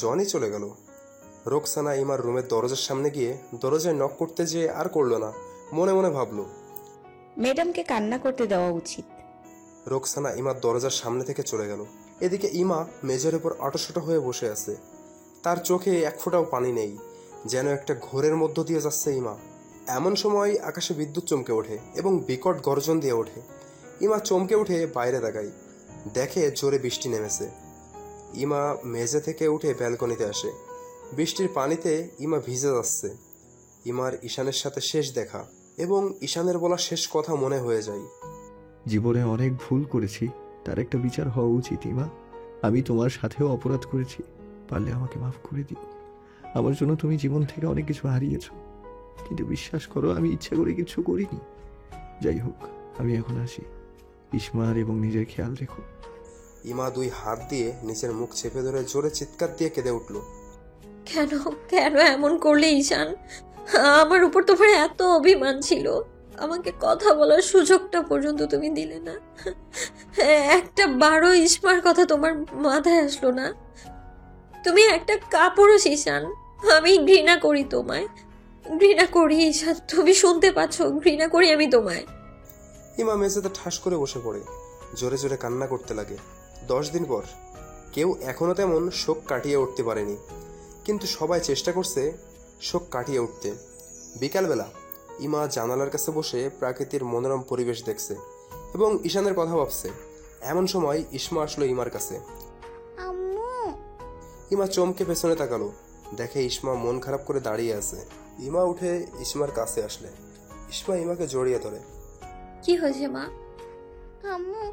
Johnny চলে গেল। রোকসানা ইমার রুমের দরজার সামনে গিয়ে দরজায় নক করতে যেয়ে আর করলো না, মনে মনে ভাবলো ম্যাডামকে কান্না করতে দেওয়া উচিত। রোকসানা ইমার দরজার সামনে থেকে চলে গেল। এদিকে ইমা মেঝের উপর আটোসাটো হয়ে বসে আছে। তার চোখে এক ফোঁটাও পানি নেই, যেন একটা ঘোরের মধ্য দিয়ে যাচ্ছে ইমা। এমন সময় আকাশে বিদ্যুৎ চমকে ওঠে এবং বিকট গর্জন দিয়ে ওঠে। ইমা চমকে উঠে বাইরে তাকায়, দেখে জোরে বৃষ্টি নেমেছে। ইমা মেঝে থেকে উঠে ব্যালকনিতে আসে। বৃষ্টির পানিতে ইমা ভিজে যাচ্ছে। ইমার ঈশানের সাথে শেষ দেখা এবং ঈশানের বলা শেষ কথা মনে হয়ে যায়। জীবনে অনেক ভুল করেছি, তার একটা বিচার হওয়া উচিত ইমা। আমি তোমার সাথেও অপরাধ করেছি, পারলে আমাকে মাফ করে দিও। আমার জন্য তুমি জীবন থেকে অনেক কিছু হারিয়েছ, কিন্তু বিশ্বাস করো আমি ইচ্ছা করে কিছু করিনি। যাই হোক, আমি এখন আসি। ইসমার এবং নিজের খেয়াল রেখো। ইমা দুই হাত দিয়ে নিচের মুখ চেপে ধরে জোরে চিৎকার দিয়ে কেঁদে উঠল। কেন কেন এমন করলে ঈশান? আমার উপর তোমার এত অভিমান ছিল, আমাকে কথা বলার সুযোগটা পর্যন্ত তুমি দিলে না। একটা বারো ইসমার কথা তোমার মাথায় আসলো না? তুমি একটা কাপুরুষ ঈশান। আমি ঘৃণা করি তোমায়, ঘৃণা করি ঈশান। তুমি শুনতে পাচ্ছ? ঘৃণা করি আমি তোমায়। ইমা মেঝেতে ঠাস করে বসে পড়ে জোরে জোরে কান্না করতে লাগে। 10 দিন পর কেউ এখনো তেমন শোক কাটিয়ে উঠতে পারেনি, কিন্তু সবাই চেষ্টা করছে শোক কাটিয়ে উঠতে। বিকালবেলা ইমা জানালার কাছে বসে প্রাকৃতির মনোরম পরিবেশ দেখছে এবং ঈশানের কথা ভাবছে। এমন সময় ইসমা আসলো ইমার কাছে। আম্মু। ইমা চমকে পেছনে তাকালো, দেখে ইসমা মন খারাপ করে দাঁড়িয়ে আছে। ইমা উঠে ইসমার কাছে আসলে ইসমা ইমাকে জড়িয়ে ধরে। কি হয়েছে মা? আম্মু,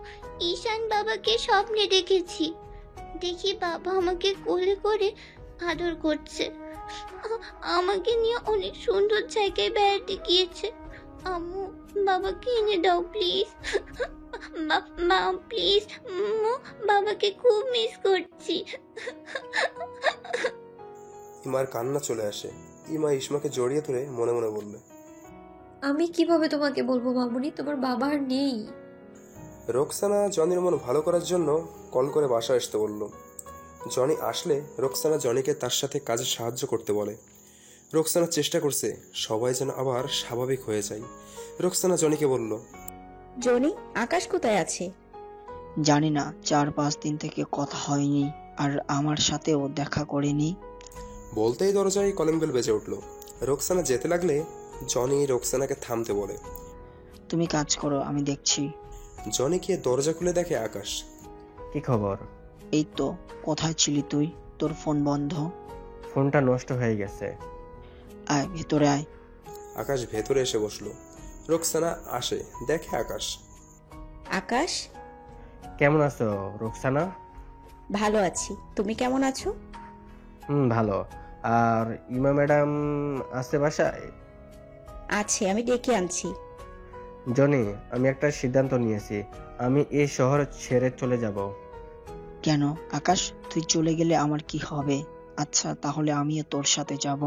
ঈশান বাবাকে স্বপ্নে দেখেছি। দেখি বাবা আমাকে কোলে করে আদর করছে, আমাকে নিয়ে অনেক সুন্দর জায়গায় বেড়াতে গিয়েছে। আম্মু, বাবাকে এনে দাও প্লিজ। মা প্লিজ, বাবাকে খুব মিস করছি। ইমার কান্না চলে আসে। ইমা ইসমাকে জড়িয়ে ধরে মনে মনে বলল, আমি কিভাবে তোমাকে বলবো মামুনি, তোমার বাবা আর নেই। রোকসানা জনির মন ভালো করার জন্য কল করে বাসা আসতে বলল। জনি আসলে রোকসানা জনিকে তার সাথে কাজে সাহায্য করতে বলে। রোকসানা চেষ্টা করছে সবাই যেন আবার স্বাভাবিক হয়ে যায়। রোকসানা জনিকে বলল, জনি, আকাশ কোথায় আছে? জানি না, 4-5 দিন থেকে কথা হয়নি, আর আমার সাথেও দেখা করেনি। বলতেই দরজায় কলিং বেল বেজে উঠল। রোকসানা যেতে লাগলে জনি রোকসানাকে থামতে বলে। তুমি কাজ করো, আমি দেখছি। জনি গিয়ে দরজা খুলে দেখে আকাশ। কি খবর? এই তো। কোথায় ছিলি তুই? তোর ফোন বন্ধ। ফোনটা নষ্ট হয়ে গেছে। আয় ভেতরে আয়। আকাশ ভেতরে এসে বসলো। রোকসানা আসে, দেখে আকাশ। আকাশ, কেমন আছো রোকসানা? ভালো আছি, তুমি কেমন আছো? ভালো। আর ইমা ম্যাডাম আছে বাসায়? আছে, আমি ডেকে আনছি। জনি, আমি একটা সিদ্ধান্ত নিয়েছি, আমি এই শহর ছেড়ে চলে যাব। কেন আকাশ, তুই চলে গেলে আমার কি হবে? আচ্ছা, তাহলে আমিও তোর সাথে যাব।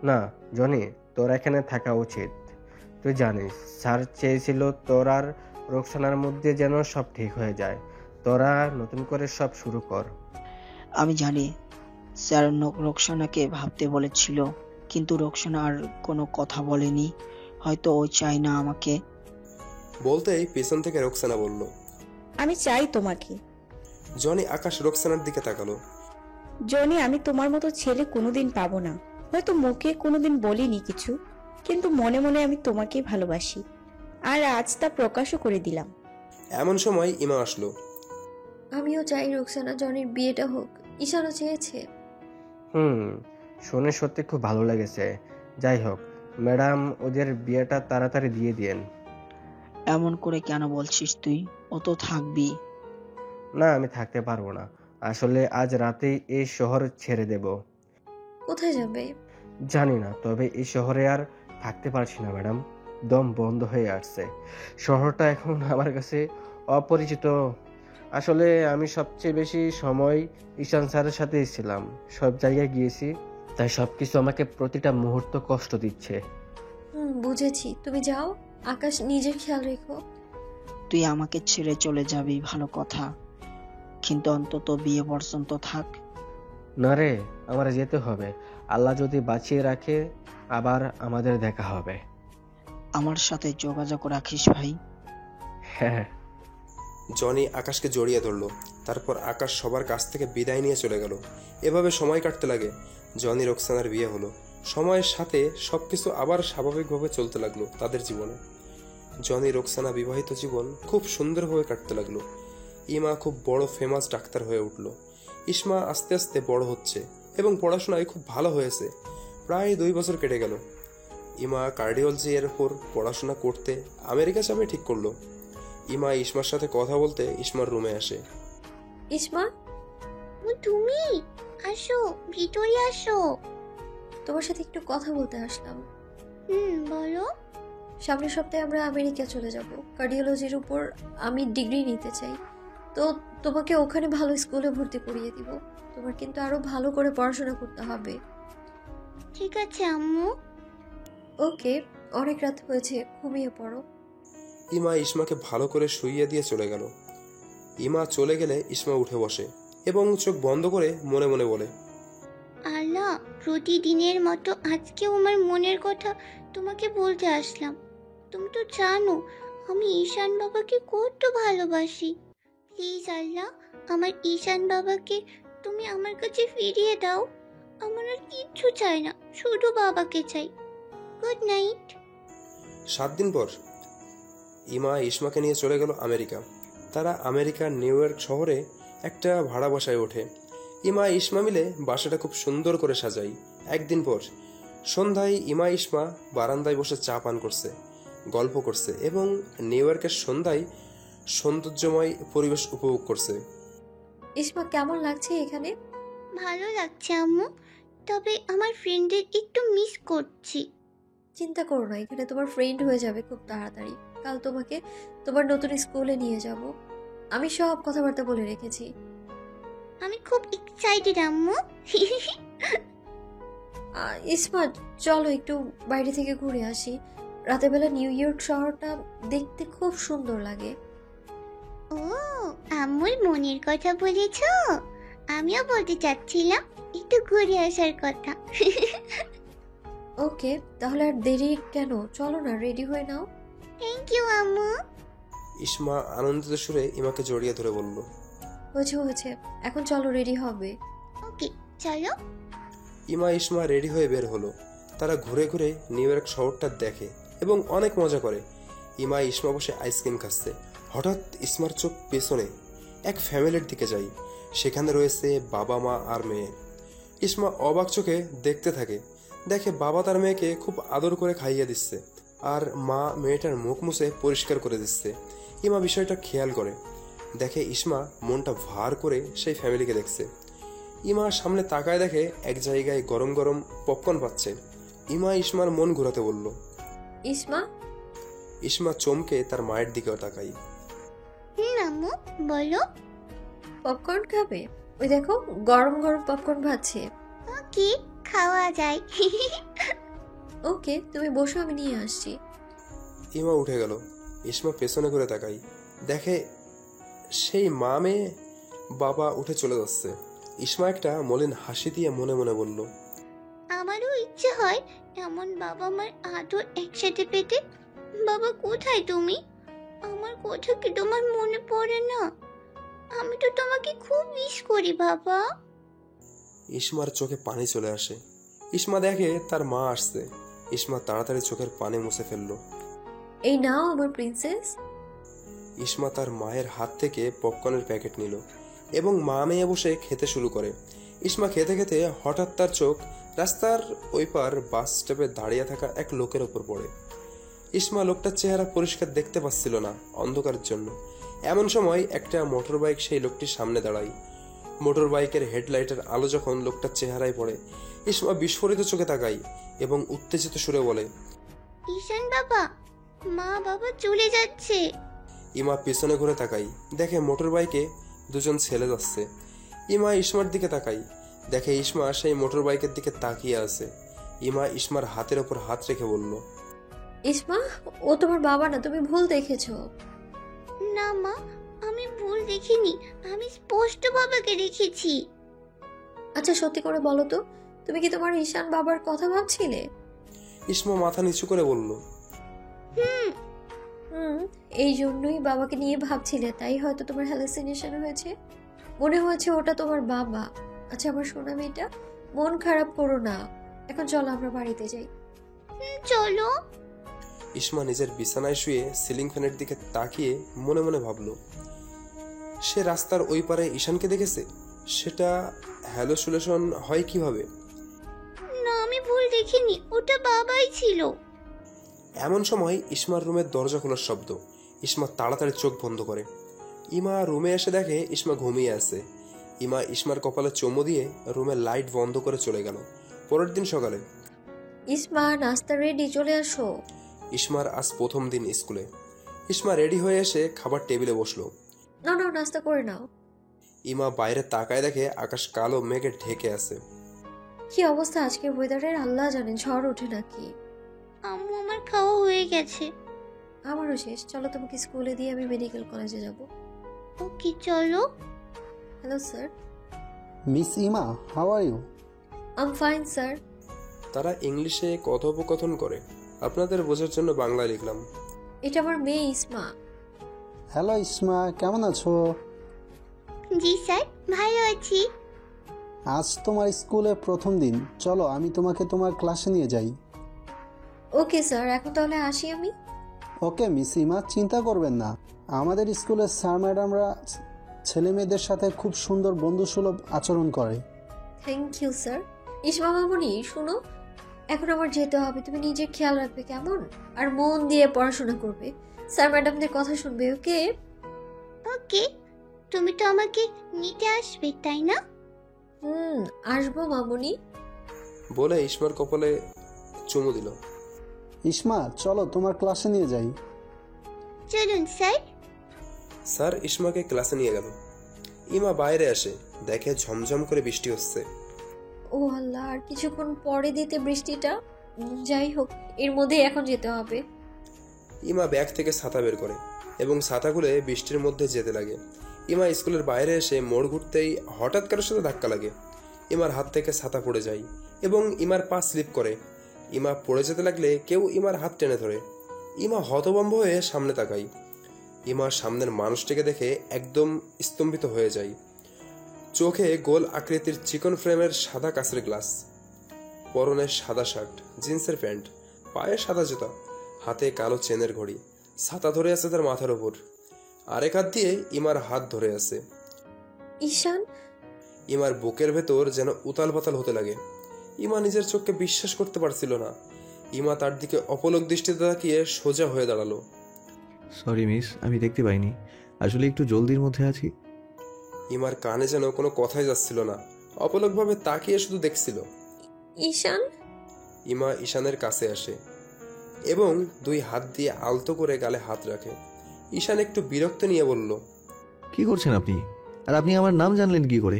না জনি, তোর এখানে থাকা উচিত। তুই জানিস স্যার চেয়েছিল তোর আর রোকসানার মধ্যে যেন সব ঠিক হয়ে যায়। তোরা নতুন করে সব শুরু কর। আমি জানি স্যার রোকসানাকে ভাবতে বলেছিল, কিন্তু রোকসানা আর কোনো কথা বলেনি। হয়তো ও চায় না আমাকে। বলতেই পেছন থেকে রোকসানা বলল, আমি চাই তোমাকে। জনি আকাশ রোকসানার দিকে তাকালো। জনি, আমি তোমার মতো ছেলে কোনোদিন পাবো না। হয়তো মুখে কোনোদিন বলিনি কিছু, কিন্তু মনে মনে আমি তোমাকেই ভালোবাসি, আর আজ তা প্রকাশও করে দিলাম। এমন সময় ইমা আসলো। আমিও চাই রোকসানা জনির বিয়েটা হোক, ঈশানও চেয়েছে। শুনে সত্যি খুব ভালো লেগেছে। যাই হোক ম্যাডাম, ওদের বিয়েটা তাড়াতাড়ি দিয়ে দিয়েন। এমন করে কেন বলছিস তুই? ও তো থাকবি। না, আমি থাকতে পারবো না। আসলে আজ রাতেই এই শহর ছেড়ে দেব। কোথায় যাবে? জানি না, তবে এই শহরে আর থাকতে পারছি না ম্যাডাম। দম বন্ধ হয়ে আসছে। শহরটা এখন আমার কাছে অপরিচিত। আসলে আমি সবচেয়ে বেশি সময় ঈশান স্যারের সাথেই ছিলাম, সব জায়গায় গিয়েছি, তাই সবকিছু আমাকে প্রতিটা মুহূর্ত কষ্ট দিচ্ছে। বুঝেছি, তুমি যাও, আকাশ নিজের খেয়াল রেখো। তুই আমাকে ছেড়ে চলে যাবি ভালো কথা, কিন্তু অন্তত বিয়ে পর্যন্ত থাক। না রে, আমার যেতে হবে। আল্লাহ যদি বাঁচিয়ে রাখে আবার আমাদের দেখা হবে। আমার সাথে যোগাযোগ রাখিস ভাই। হ্যাঁ। জনি আকাশকে জড়িয়ে ধরলো। তারপর আকাশ সবার কাছ থেকে বিদায় নিয়ে চলে গেল। এভাবে সময় কাটতে লাগে। জনি রোকসানার বিয়ে হলো। সময়ের সাথে সবকিছু আবার স্বাভাবিকভাবে চলতে লাগলো তাদের জীবনে। জনি রোকসানা বিবাহিত জীবন খুব সুন্দরভাবে কাটতে লাগলো। ইমা খুব বড় ফেমাস ডাক্তার হয়ে উঠল। ইসমা আস্তে আস্তে বড় হচ্ছে এবং পড়াশোনায় খুব ভালো হয়েছে। প্রায় 2 বছর কেটে গেল। ইমা কার্ডিওলজি এর উপর পড়াশোনা করতে আমেরিকা যাবে ঠিক করলো। ইমা ইসমার সাথে কথা বলতে ইসমার রুমে আসে। ইসমা, ও তুমি আসো, ভিতরে আসো। তোমার সাথে একটু কথা বলতে আসলাম। বলো। সামনের সপ্তাহে আমরা আমেরিকা চলে যাব। কার্ডিওলজির উপর আমি ডিগ্রি নিতে চাই। তো তোমাকে ওখানে ভালো স্কুলে ভর্তি করিয়ে দিব। তোমার কিন্তু আরো ভালো করে পড়াশোনা করতে হবে। ঠিক আছে আম্মু। ওকে, অনেক রাত হয়েছে, ঘুমিয়ে পড়ো। ইমা ইসমাকে ভালো করে শুইয়ে দিয়ে চলে গেল। ইমা চলে গেলে ইসমা উঠে বসে এবং চোখ বন্ধ করে মনে মনে বলে, আল্লাহ, প্রতিদিনের মতো আজকেও আমার মনের কথা তোমাকে বলতে আসলাম। তুমি তো জানো আমি ঈশান বাবাকে কত ভালোবাসি। প্লিজ আল্লাহ, আমার ঈশান বাবাকে তুমি আমার কাছে ফিরিয়ে দাও। আমার আর কিচ্ছু চাই না, শুধু বাবাকে চাই। Good night. 7 দিন পর ইমা ইসমাকে নিয়ে চলে গেল আমেরিকা। তারা আমেরিকার নিউ ইয়র্ক শহরে একটা ভাড়া বাসায় ওঠে। ইমা ইসমা মিলে বাসাটা খুব সুন্দর করে সাজায়। একদিন পর সন্ধ্যায় ইমা ইসমা বারান্দায় বসে চা পান করছে, গল্প করছে এবং নিউ ইয়র্কের সন্ধ্যায় সৌন্দর্যময় পরিবেশ উপভোগ করছে। ইসমা, কেমন লাগছে এখানে? ভালো লাগছে আম্মু, তবে আমার ফ্রেন্ডদের একটু মিস করছি। চিন্তা করো না, এখানে তোমার ফ্রেন্ড হয়ে যাবে খুব তাড়াতাড়ি। কাল তোমাকে তোমার নতুন স্কুলে নিয়ে যাব। আমি সব কথাবার্তা বলে রেখেছি। আমি খুব এক্সাইটেড আম্মু। ইসমা, চলো একটু বাইরে থেকে ঘুরে আসি। রাতের বেলা নিউ ইয়র্ক শহরটা দেখতে খুব সুন্দর লাগে। ও, আম্মুর মনের কথা বলেছ? আমিও বলতে চাচ্ছিলাম একটু ঘুরে আসার কথা। ওকে, তাহলে আর দেরি কেন, চলো না, রেডি হয়ে নাও। থ্যাংক ইউ আম্মু। ইসমা আনন্দিত সুরে ইমাকে জড়িয়ে ধরে বলল, হয়েছে হয়েছে, এখন চলো, রেডি হবে। ওকে, চলো। ইমা ইসমা রেডি হয়ে বের হলো। তারা ঘুরে ঘুরে নিউ ইয়র্ক শহরটা দেখে এবং অনেক মজা করে। ইমা ইসমা বসে আইসক্রিম খাচ্ছে। হঠাৎ ইসমার চোখ পেছনে এক ফ্যামিলির দিকে যায়। সেখানে রয়েছে বাবা, মা আর মেয়ে। ইসমা অবাক চোখে দেখতে থাকে। দেখে বাবা তার মেয়েকে খুব আদর করে খাইয়ে দিচ্ছে আর মা মেয়েটার মুখ মুছে পরিষ্কার করে দিচ্ছে। ইমা বিষয়টা খেয়াল করে। দেখে ইসমা মনটা ভার করে সেই ফ্যামিলিকে দেখছে। ইমা সামনে তাকায় দেখে এক জায়গায় গরম গরম পপকর্ন পাচ্ছে। ইমা ইসমার মন ঘোরাতে বলল। ইসমা, ইসমা চমকে তার মায়ের দিকে তাকাই। আম্মু বলো। পপকর্ন খাবে? ওই দেখো, গরম গরম পপকর্ন ভাজছে। ওকে, খাওয়া যায়। ওকে, তুমি বসো, আমি নিয়ে আসছি। ইমা উঠে গেল। ইসমা পেছনে ঘুরে তাকাই। দেখে সেই মা মেয়ে বাবা উঠে চলে যাচ্ছে। ইসমা একটা মলিন হাসি দিয়ে মনে মনে বলল, আমারও ইচ্ছে হয় এমন বাবা মার আদর একসাথে পেতে। বাবা, কোথায় তুমি? আমার কথা কি তোমার মনে পড়ে না? আমি তো তোমাকে খুব মিস করি বাবা। ইসমার চোখে পানি চলে আসে। ইসমা দেখে তার মা আসছে। ইসমা তাড়াতাড়ি চোখের পানি মুছে ফেলল। এই নাও আমার প্রিন্সেস। ইসমা তার মায়ের হাত থেকে পপকর্নের প্যাকেট নিল এবং মা মেয়ে বসে খেতে শুরু করে। ইসমা খেতে খেতে হঠাৎ তার চোখ রাস্তার ওই পার বাস স্টপে দাঁড়িয়ে থাকা এক লোকের ওপর পড়ে। ইসমা লোকটার চেহারা পরিষ্কার দেখতে পাচ্ছিল না অন্ধকারের জন্য। এমন সময় একটা মোটর বাইক সেই লোকটির সামনে দাঁড়ায়। মোটর বাইকের হেডলাইটের আলো যখন লোকটার চেহারায় পড়ে, ইসমা বিস্ফোরিত চোখে তাকায় এবং উত্তেজিত সুরে বলে, ঈশান বাবা, মা বাবা চলে যাচ্ছে। ইমা পেছনে ঘুরে তাকাই। দেখে মোটর বাইকে 2 জন ছেলে যাচ্ছে। ইমা ইসমার দিকে তাকাই। দেখে ইসমা সেই মোটর বাইকের দিকে তাকিয়ে আছে। ইমা ইসমার হাতের ওপর হাত রেখে বলল, ইসমা, ও তোমার বাবা না, তুমি ভুল দেখেছো। না মা, আমি ভুল দেখিনি, আমি স্পষ্ট বাবাকে দেখেছি। আচ্ছা সত্যি করে বলো তো, তুমি কি তোমার ঈশান বাবার কথা ভাবছিলে? ইসমা মাথা নিচু করে বলল, হুম, এই জন্যই বাবাকে নিয়ে ভাবছিলে, তাই হয়তো তোমার হ্যালুসিনেশন হয়েছে। মনে হয়েছে ওটা তোমার বাবা। আচ্ছা আমার সোনা মেয়েটা, মন খারাপ করো না, এখন চলো আমরা বাড়িতে যাই। চলো। ইসমা নিজের বিছানায় শুয়ে সিলিং ফ্যানের দিকে তাকিয়ে মনে মনে ভাবল, সে রাস্তার ওই পারে ঈশানকে দেখেছে। সেটা হ্যালোসুলেশন হয় কিভাবে? না, আমি ভুল দেখিনি, ওটা বাবাই ছিল। এমন সময় ইসমার রুমের দরজা খোলার শব্দ। ইসমা তাড়াতাড়ি চোখ বন্ধ করে। ইমা রুমে এসে দেখে ইসমা ঘুমিয়ে আছে। ইমা ইসমার কপালে চুমু দিয়ে রুমের লাইট বন্ধ করে চলে গেল। পরের দিন সকালে ইসমা নাস্তা রেডি, চলে আসো। ইসমার আজ প্রথম দিন স্কুলে। ইসমা রেডি হয়ে এসে খাবার টেবিলে বসলো। না না, নাস্তা করে নাও। ইমা বাইরে তাকায় দেখে আকাশ কালো মেঘে ঢেকে আছে। কি অবস্থা আজকের ওয়েদারের, আল্লাহ জানে, ঝড় ওঠে নাকি। আম্মু, আমার খাওয়া হয়ে গেছে। আমারও শেষ, চলো তোমাকে স্কুলে দিয়ে আমি মেডিকেল কলেজে যাব। ওকে চলো। Hello sir. Miss Ima, how are you? I'm fine sir. তারা ইংলিশে কথোপকথন করে। আপনাদের বোঝার জন্য বাংলা লিখলাম। এটা আমার মেয়ে ইসমা। হ্যালো ইসমা, কেমন আছো? জি স্যার, ভালো আছি। আজ তোমার স্কুলে প্রথম দিন, চলো আমি তোমাকে তোমার ক্লাসে নিয়ে যাই। ওকে স্যার, এখন তাহলে আসি আমি। ওকে মিস ইমা, চিন্তা করবেন না। আমাদের স্কুলের স্যার ম্যাডামরা ছেলে মেয়েদের সাথে খুব সুন্দর বন্ধুসুলভ আচরণ করে। Thank you sir. ইসমা মামুনি শুনো, এখন আমার যেতে হবে, তুমি নিজের খেয়াল রাখবে কেমন, আর মন দিয়ে পড়াশোনা করবে, স্যার ম্যাডামদের কথা শুনবে। ওকে? ওকে, তুমি তো আমাকে নিতে আসবে তাই না? আসবো মামুনি। বলে ইসমার কপালে চুমু দিল। ইসমা চলো তোমার ক্লাসে নিয়ে যাই। চলুন স্যার। স্যার ইসমাকে ক্লাসে নিয়ে গেল। ইমা বাইরে আসে, দেখে ঝমঝম করে বৃষ্টি হচ্ছে। ও আল্লাহ, আর কিছুক্ষণ পরে দিতে বৃষ্টিটা। যাই হোক, এর মধ্যে এখন যেতে হবে। ইমা ব্যাগ থেকে ছাতা বের করে এবং ছাতা খুলে বৃষ্টির মধ্যে যেতে লাগে। ইমা স্কুলের বাইরে এসে মোড় ঘুরতেই হঠাৎ কারোর সাথে ধাক্কা লাগে। ইমার হাত থেকে ছাতা পড়ে যায় এবং ইমার পা স্লিপ করে। ইমা পড়ে যেতে লাগলে কেউ ইমার হাত টেনে ধরে। ইমা হতভম্ব হয়ে সামনে তাকায়। ইমার সামনের মানুষটিকে দেখে একদম স্তম্ভিত হয়ে যায়। চোখে গোল আকৃতির চিকন ফ্রেমের সাদা কাঁচের গ্লাস, পরনে সাদা শার্ট, জিন্সের প্যান্ট, পায়ে সাদা জুতা, হাতে কালো চেনের ঘড়ি, ছাতা ধরে আছে তার মাথার উপর। আরেক হাত দিয়ে ইমার হাত ধরে আছে। ঈশান। ইমার বুকের ভেতর যেন উতাল পাতাল হতে লাগে। ইমা নিজের চোখকে বিশ্বাস করতে পারছিল না। ইমা তার দিকে অপলক দৃষ্টিতে তাকিয়ে সোজা হয়ে দাঁড়ালো। সরি মিস, আমি দেখতে পাইনি, আসলে একটু জলদির মধ্যে আছি। ইমার কানে যেন কোনো কথাই যাচ্ছিল না, অপলকভাবে তাকিয়ে শুধু দেখছিল। ঈশান। ইমা ঈশানের কাছে আসে এবং দুই হাত দিয়ে আলতো করে গালে হাত রাখে। ঈশান একটু বিরক্ত নিয়ে বলল, কি করছেন আপনি? আর আপনি আমার নাম জানলেন কি করে?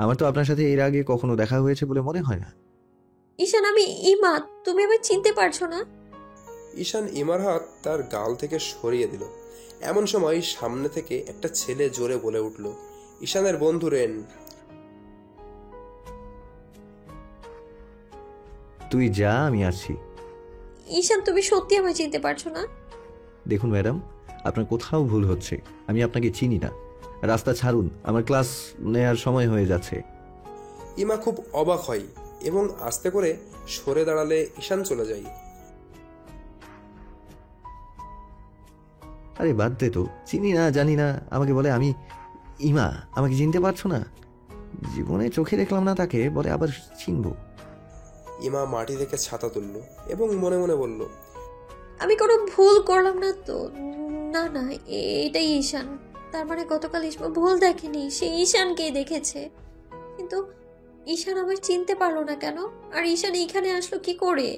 আমার তো আপনার সাথে এর আগে কখনো দেখা হয়েছে বলে মনে হয় না। ঈশান, আমি ইমা, তুমি আমায় চিনতে পারছো না? ঈশান ইমার হাত তার গাল থেকে সরিয়ে দিল। এমন সময় সামনে থেকে একটা ছেলে জোরে বলে উঠল, ঈশানের বন্ধু রেন। তুই যা, আমি আসছি। ঈশান, তুমি সত্যি আমায় চিনতে পারছো না? দেখুন ম্যাডাম, আপনার কোথাও ভুল হচ্ছে, আমি আপনাকে চিনি না। রাস্তা ছাড়ুন, আমার ক্লাস নেয়ার সময় হয়ে যাচ্ছে। ইমা খুব অবাক হয় এবং আস্তে করে সরে দাঁড়ালে ঈশান চলে যায়। আরে বাদ দে তো, চিনি না জানি না, আমাকে বলে আমি ইমা, আমাকে চিনতে পারছো না? জীবনে চোখে দেখলাম না তাকে, বলে আবার চিনবো। ইমা মাটি থেকে ছাতা তুলল এবং মনে মনে বলল, আমি কোনো ভুল করলাম না তো? না না, এটাই ঈশান। তার মানে গতকাল ইসমা ভুল দেখেনি, সে ঈশানকেই দেখেছে। কিন্তু ঈশান আমায় চিনতে পারলো না কেন? আর ঈশান এইখানে আসলো কি করে?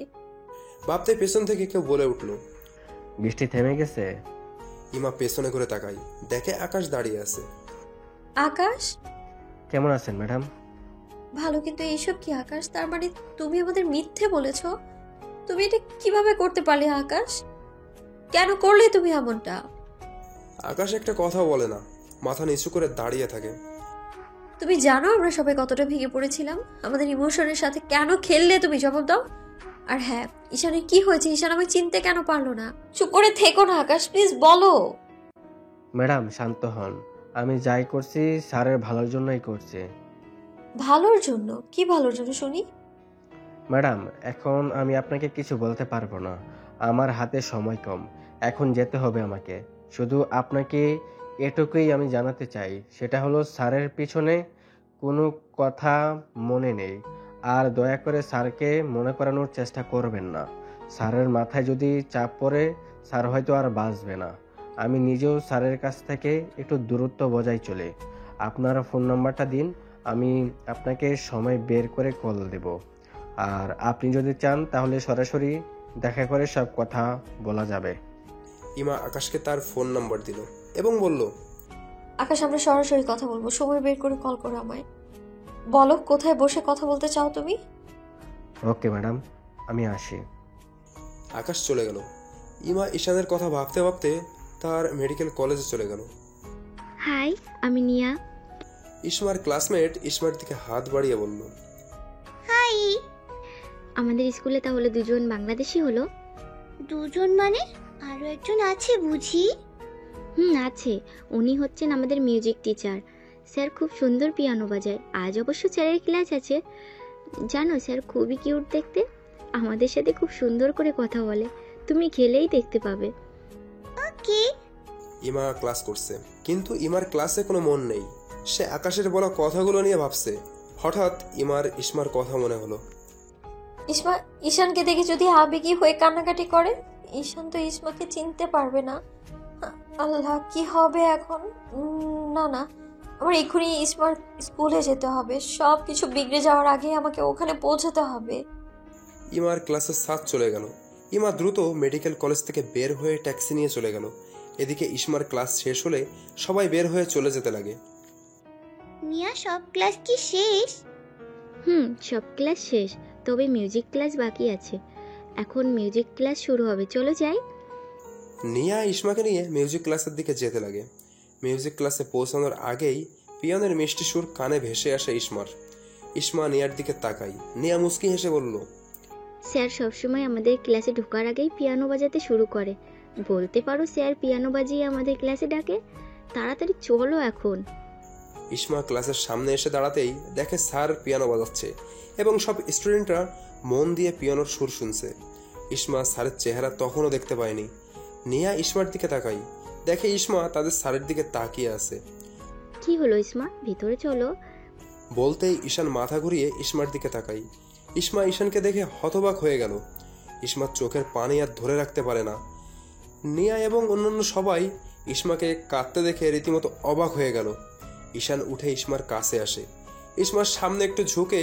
ভাবতে পেছন থেকে কেউ বলে উঠল। বৃষ্টি থেমে গেছে। ইমা পেছনে করে তাকাই, দেখে আকাশ দাঁড়িয়ে আছে। আকাশ? কেমন আছেন ম্যাডাম? ভালো, কিন্তু এইসব কি আকাশ? তার মানে তুমি আমাদের মিথ্যে বলেছো? তুমি এটা কিভাবে করতে পারলে আকাশ? কেন করলে তুমি এমনটা? আকাশ একটা কথা বলে না, মাথা নিচু করে দাঁড়িয়ে থাকে। তুমি জানো আমরা সবাই কতটা ভেঙে পড়েছিলাম? আমাদের ইমোশনের সাথে কেন খেললে তুমি? জবাব দাও। আর হ্যাঁ, ঈশানের কি হয়েছে? ঈশান আমায় চিনতে কেন পারলো না? চুপ করে থেকো না আকাশ, প্লিজ বলো। ম্যাডাম শান্ত হন। আমি যাই করছি স্যারের ভালোর জন্যই করছি। ভালোর জন্য? কি ভালোর জন্য শুনি? ম্যাডাম এখন আমি আপনাকে কিছু বলতে পারবো না, আমার হাতে সময় কম, এখন যেতে হবে আমাকে। শুধু আপনাকে এটুকুই আমি জানাতে চাই, সেটা হলো স্যারের পিছনে কোনো কথা মনে নেই। আর দয়া করে স্যারকে মনে করানোর চেষ্টা করবেন না। স্যারের মাথায় যদি চাপ পড়ে স্যার হয়তো আর বাঁচবে না। আমি নিজেও স্যারের কাছ থেকে একটু দূরত্ব বজায় চলে। আপনার ফোন নাম্বারটা দিন, আমি আপনাকে সময় বের করে কল দেব। আর আপনি যদি চান তাহলে সরাসরি দেখা করে সব কথা বলা যাবে। ইমা আকাশকে তার ফোন নাম্বার দিল এবং বলল, আকাশ, আমরা সরাসরি কথা বলবো, সময় বের করে কল করো আমায়। বলো কোথায় বসে কথা বলতে চাও তুমি? ওকে ম্যাডাম, আমি আসি। আকাশ চলে গেল। ইমা ঈশানের কথা ভাবতে ভাবতে তার মেডিকেল কলেজে চলে গেল। হাই, আমি নিয়া। ইসমার ক্লাসমেট ইসমার দিকে হাত বাড়িয়ে বলল, হাই। আমাদের স্কুলে তাহলে দুজন বাংলাদেশি হলো? দুজন মানে? আরো একজন আছে বুঝি? আছে। উনি হচ্ছেন আমাদের মিউজিক টিচার। স্যার খুব সুন্দর পিয়ানো বাজায়। আজ অবশ্য স্যারের ক্লাস আছে। জানো স্যার খুবই কিউট দেখতে, আমাদের সাথে খুব সুন্দর করে কথা বলে। তুমি খেলেই দেখতে পাবে। ওকে। ইমা ক্লাস করছে, কিন্তু ইমার ক্লাসে কোনো মন নেই। সে আকাশের বলা কথাগুলো নিয়ে ভাবছে। হঠাৎ ইমার ইসমার কথা মনে হলো। ইসমা ঈশানকে দেখে যদি আবেগী হয়ে কান্নাকাটি করে? ঈশান তো ইসমাকে চিনতে পারবে না। আল্লাহ, কি হবে এখন? না না, আমার এক্ষুনি ইসমার স্কুলে যেতে হবে। সব কিছু বিগড়ে যাওয়ার আগে আমাকে ওখানে পৌঁছাতে হবে। ইমার ক্লাসের সাথ চলে গেল। ইমা দ্রুত মেডিকেল কলেজ থেকে বের হয়ে ট্যাক্সি নিয়ে চলে গেল। এদিকে ইসমার ক্লাস শেষ হলে সবাই বের হয়ে চলে যেতে লাগে। নিয়া, সব ক্লাস কি শেষ? সব ক্লাস শেষ, তবে মিউজিক ক্লাস বাকি আছে। এখন মিউজিক ক্লাস শুরু হবে, চলো যাই। নিয়া ইসমাকে নিয়ে মিউজিক ক্লাসের দিকে যেতে লাগে। মিউজিক ক্লাসে পৌঁছানোর আগেই পিয়ানোর মিষ্টি সুর কানে ভেসে আসে ইসমার। ইসমা নিয়ার দিকে তাকাই। নিয়া মুস্কি হেসে বলল, স্যার সবসময় আমাদের ক্লাসে ঢোকার আগেই পিয়ানো বাজাতে শুরু করে। বলতে পারো স্যার পিয়ানো বাজিয়ে আমাদের ক্লাসে ডাকে। তাড়াতাড়ি চলো এখন। ইসমা ক্লাসের সামনে এসে দাঁড়াতেই দেখে স্যার পিয়ানো বাজাচ্ছে এবং সব স্টুডেন্টরা মন দিয়ে পিয়ানোর সুর শুনছে। ইসমা স্যারের চেহারা তখনও দেখতে পায়নি। নিয়া ইসমার দিকে তাকাই, দেখে ইসমা তাদের স্যারের দিকে তাকিয়ে আছে। কি হলো ইসমা, ভিতরে চলো। বলতেই ঈশান মাথা ঘুরিয়ে ইসমার দিকে তাকাই। ইসমা ঈশানকে দেখে হতবাক হয়ে গেল। ইসমার চোখের পানি আর ধরে রাখতে পারে না। নিয়া এবং অন্যান্য সবাই ইসমাকে কাঁদতে দেখে রীতিমতো অবাক হয়ে গেল। ঈশান উঠে ইসমার কাছে আসে। ইসমার সামনে একটু ঝুঁকে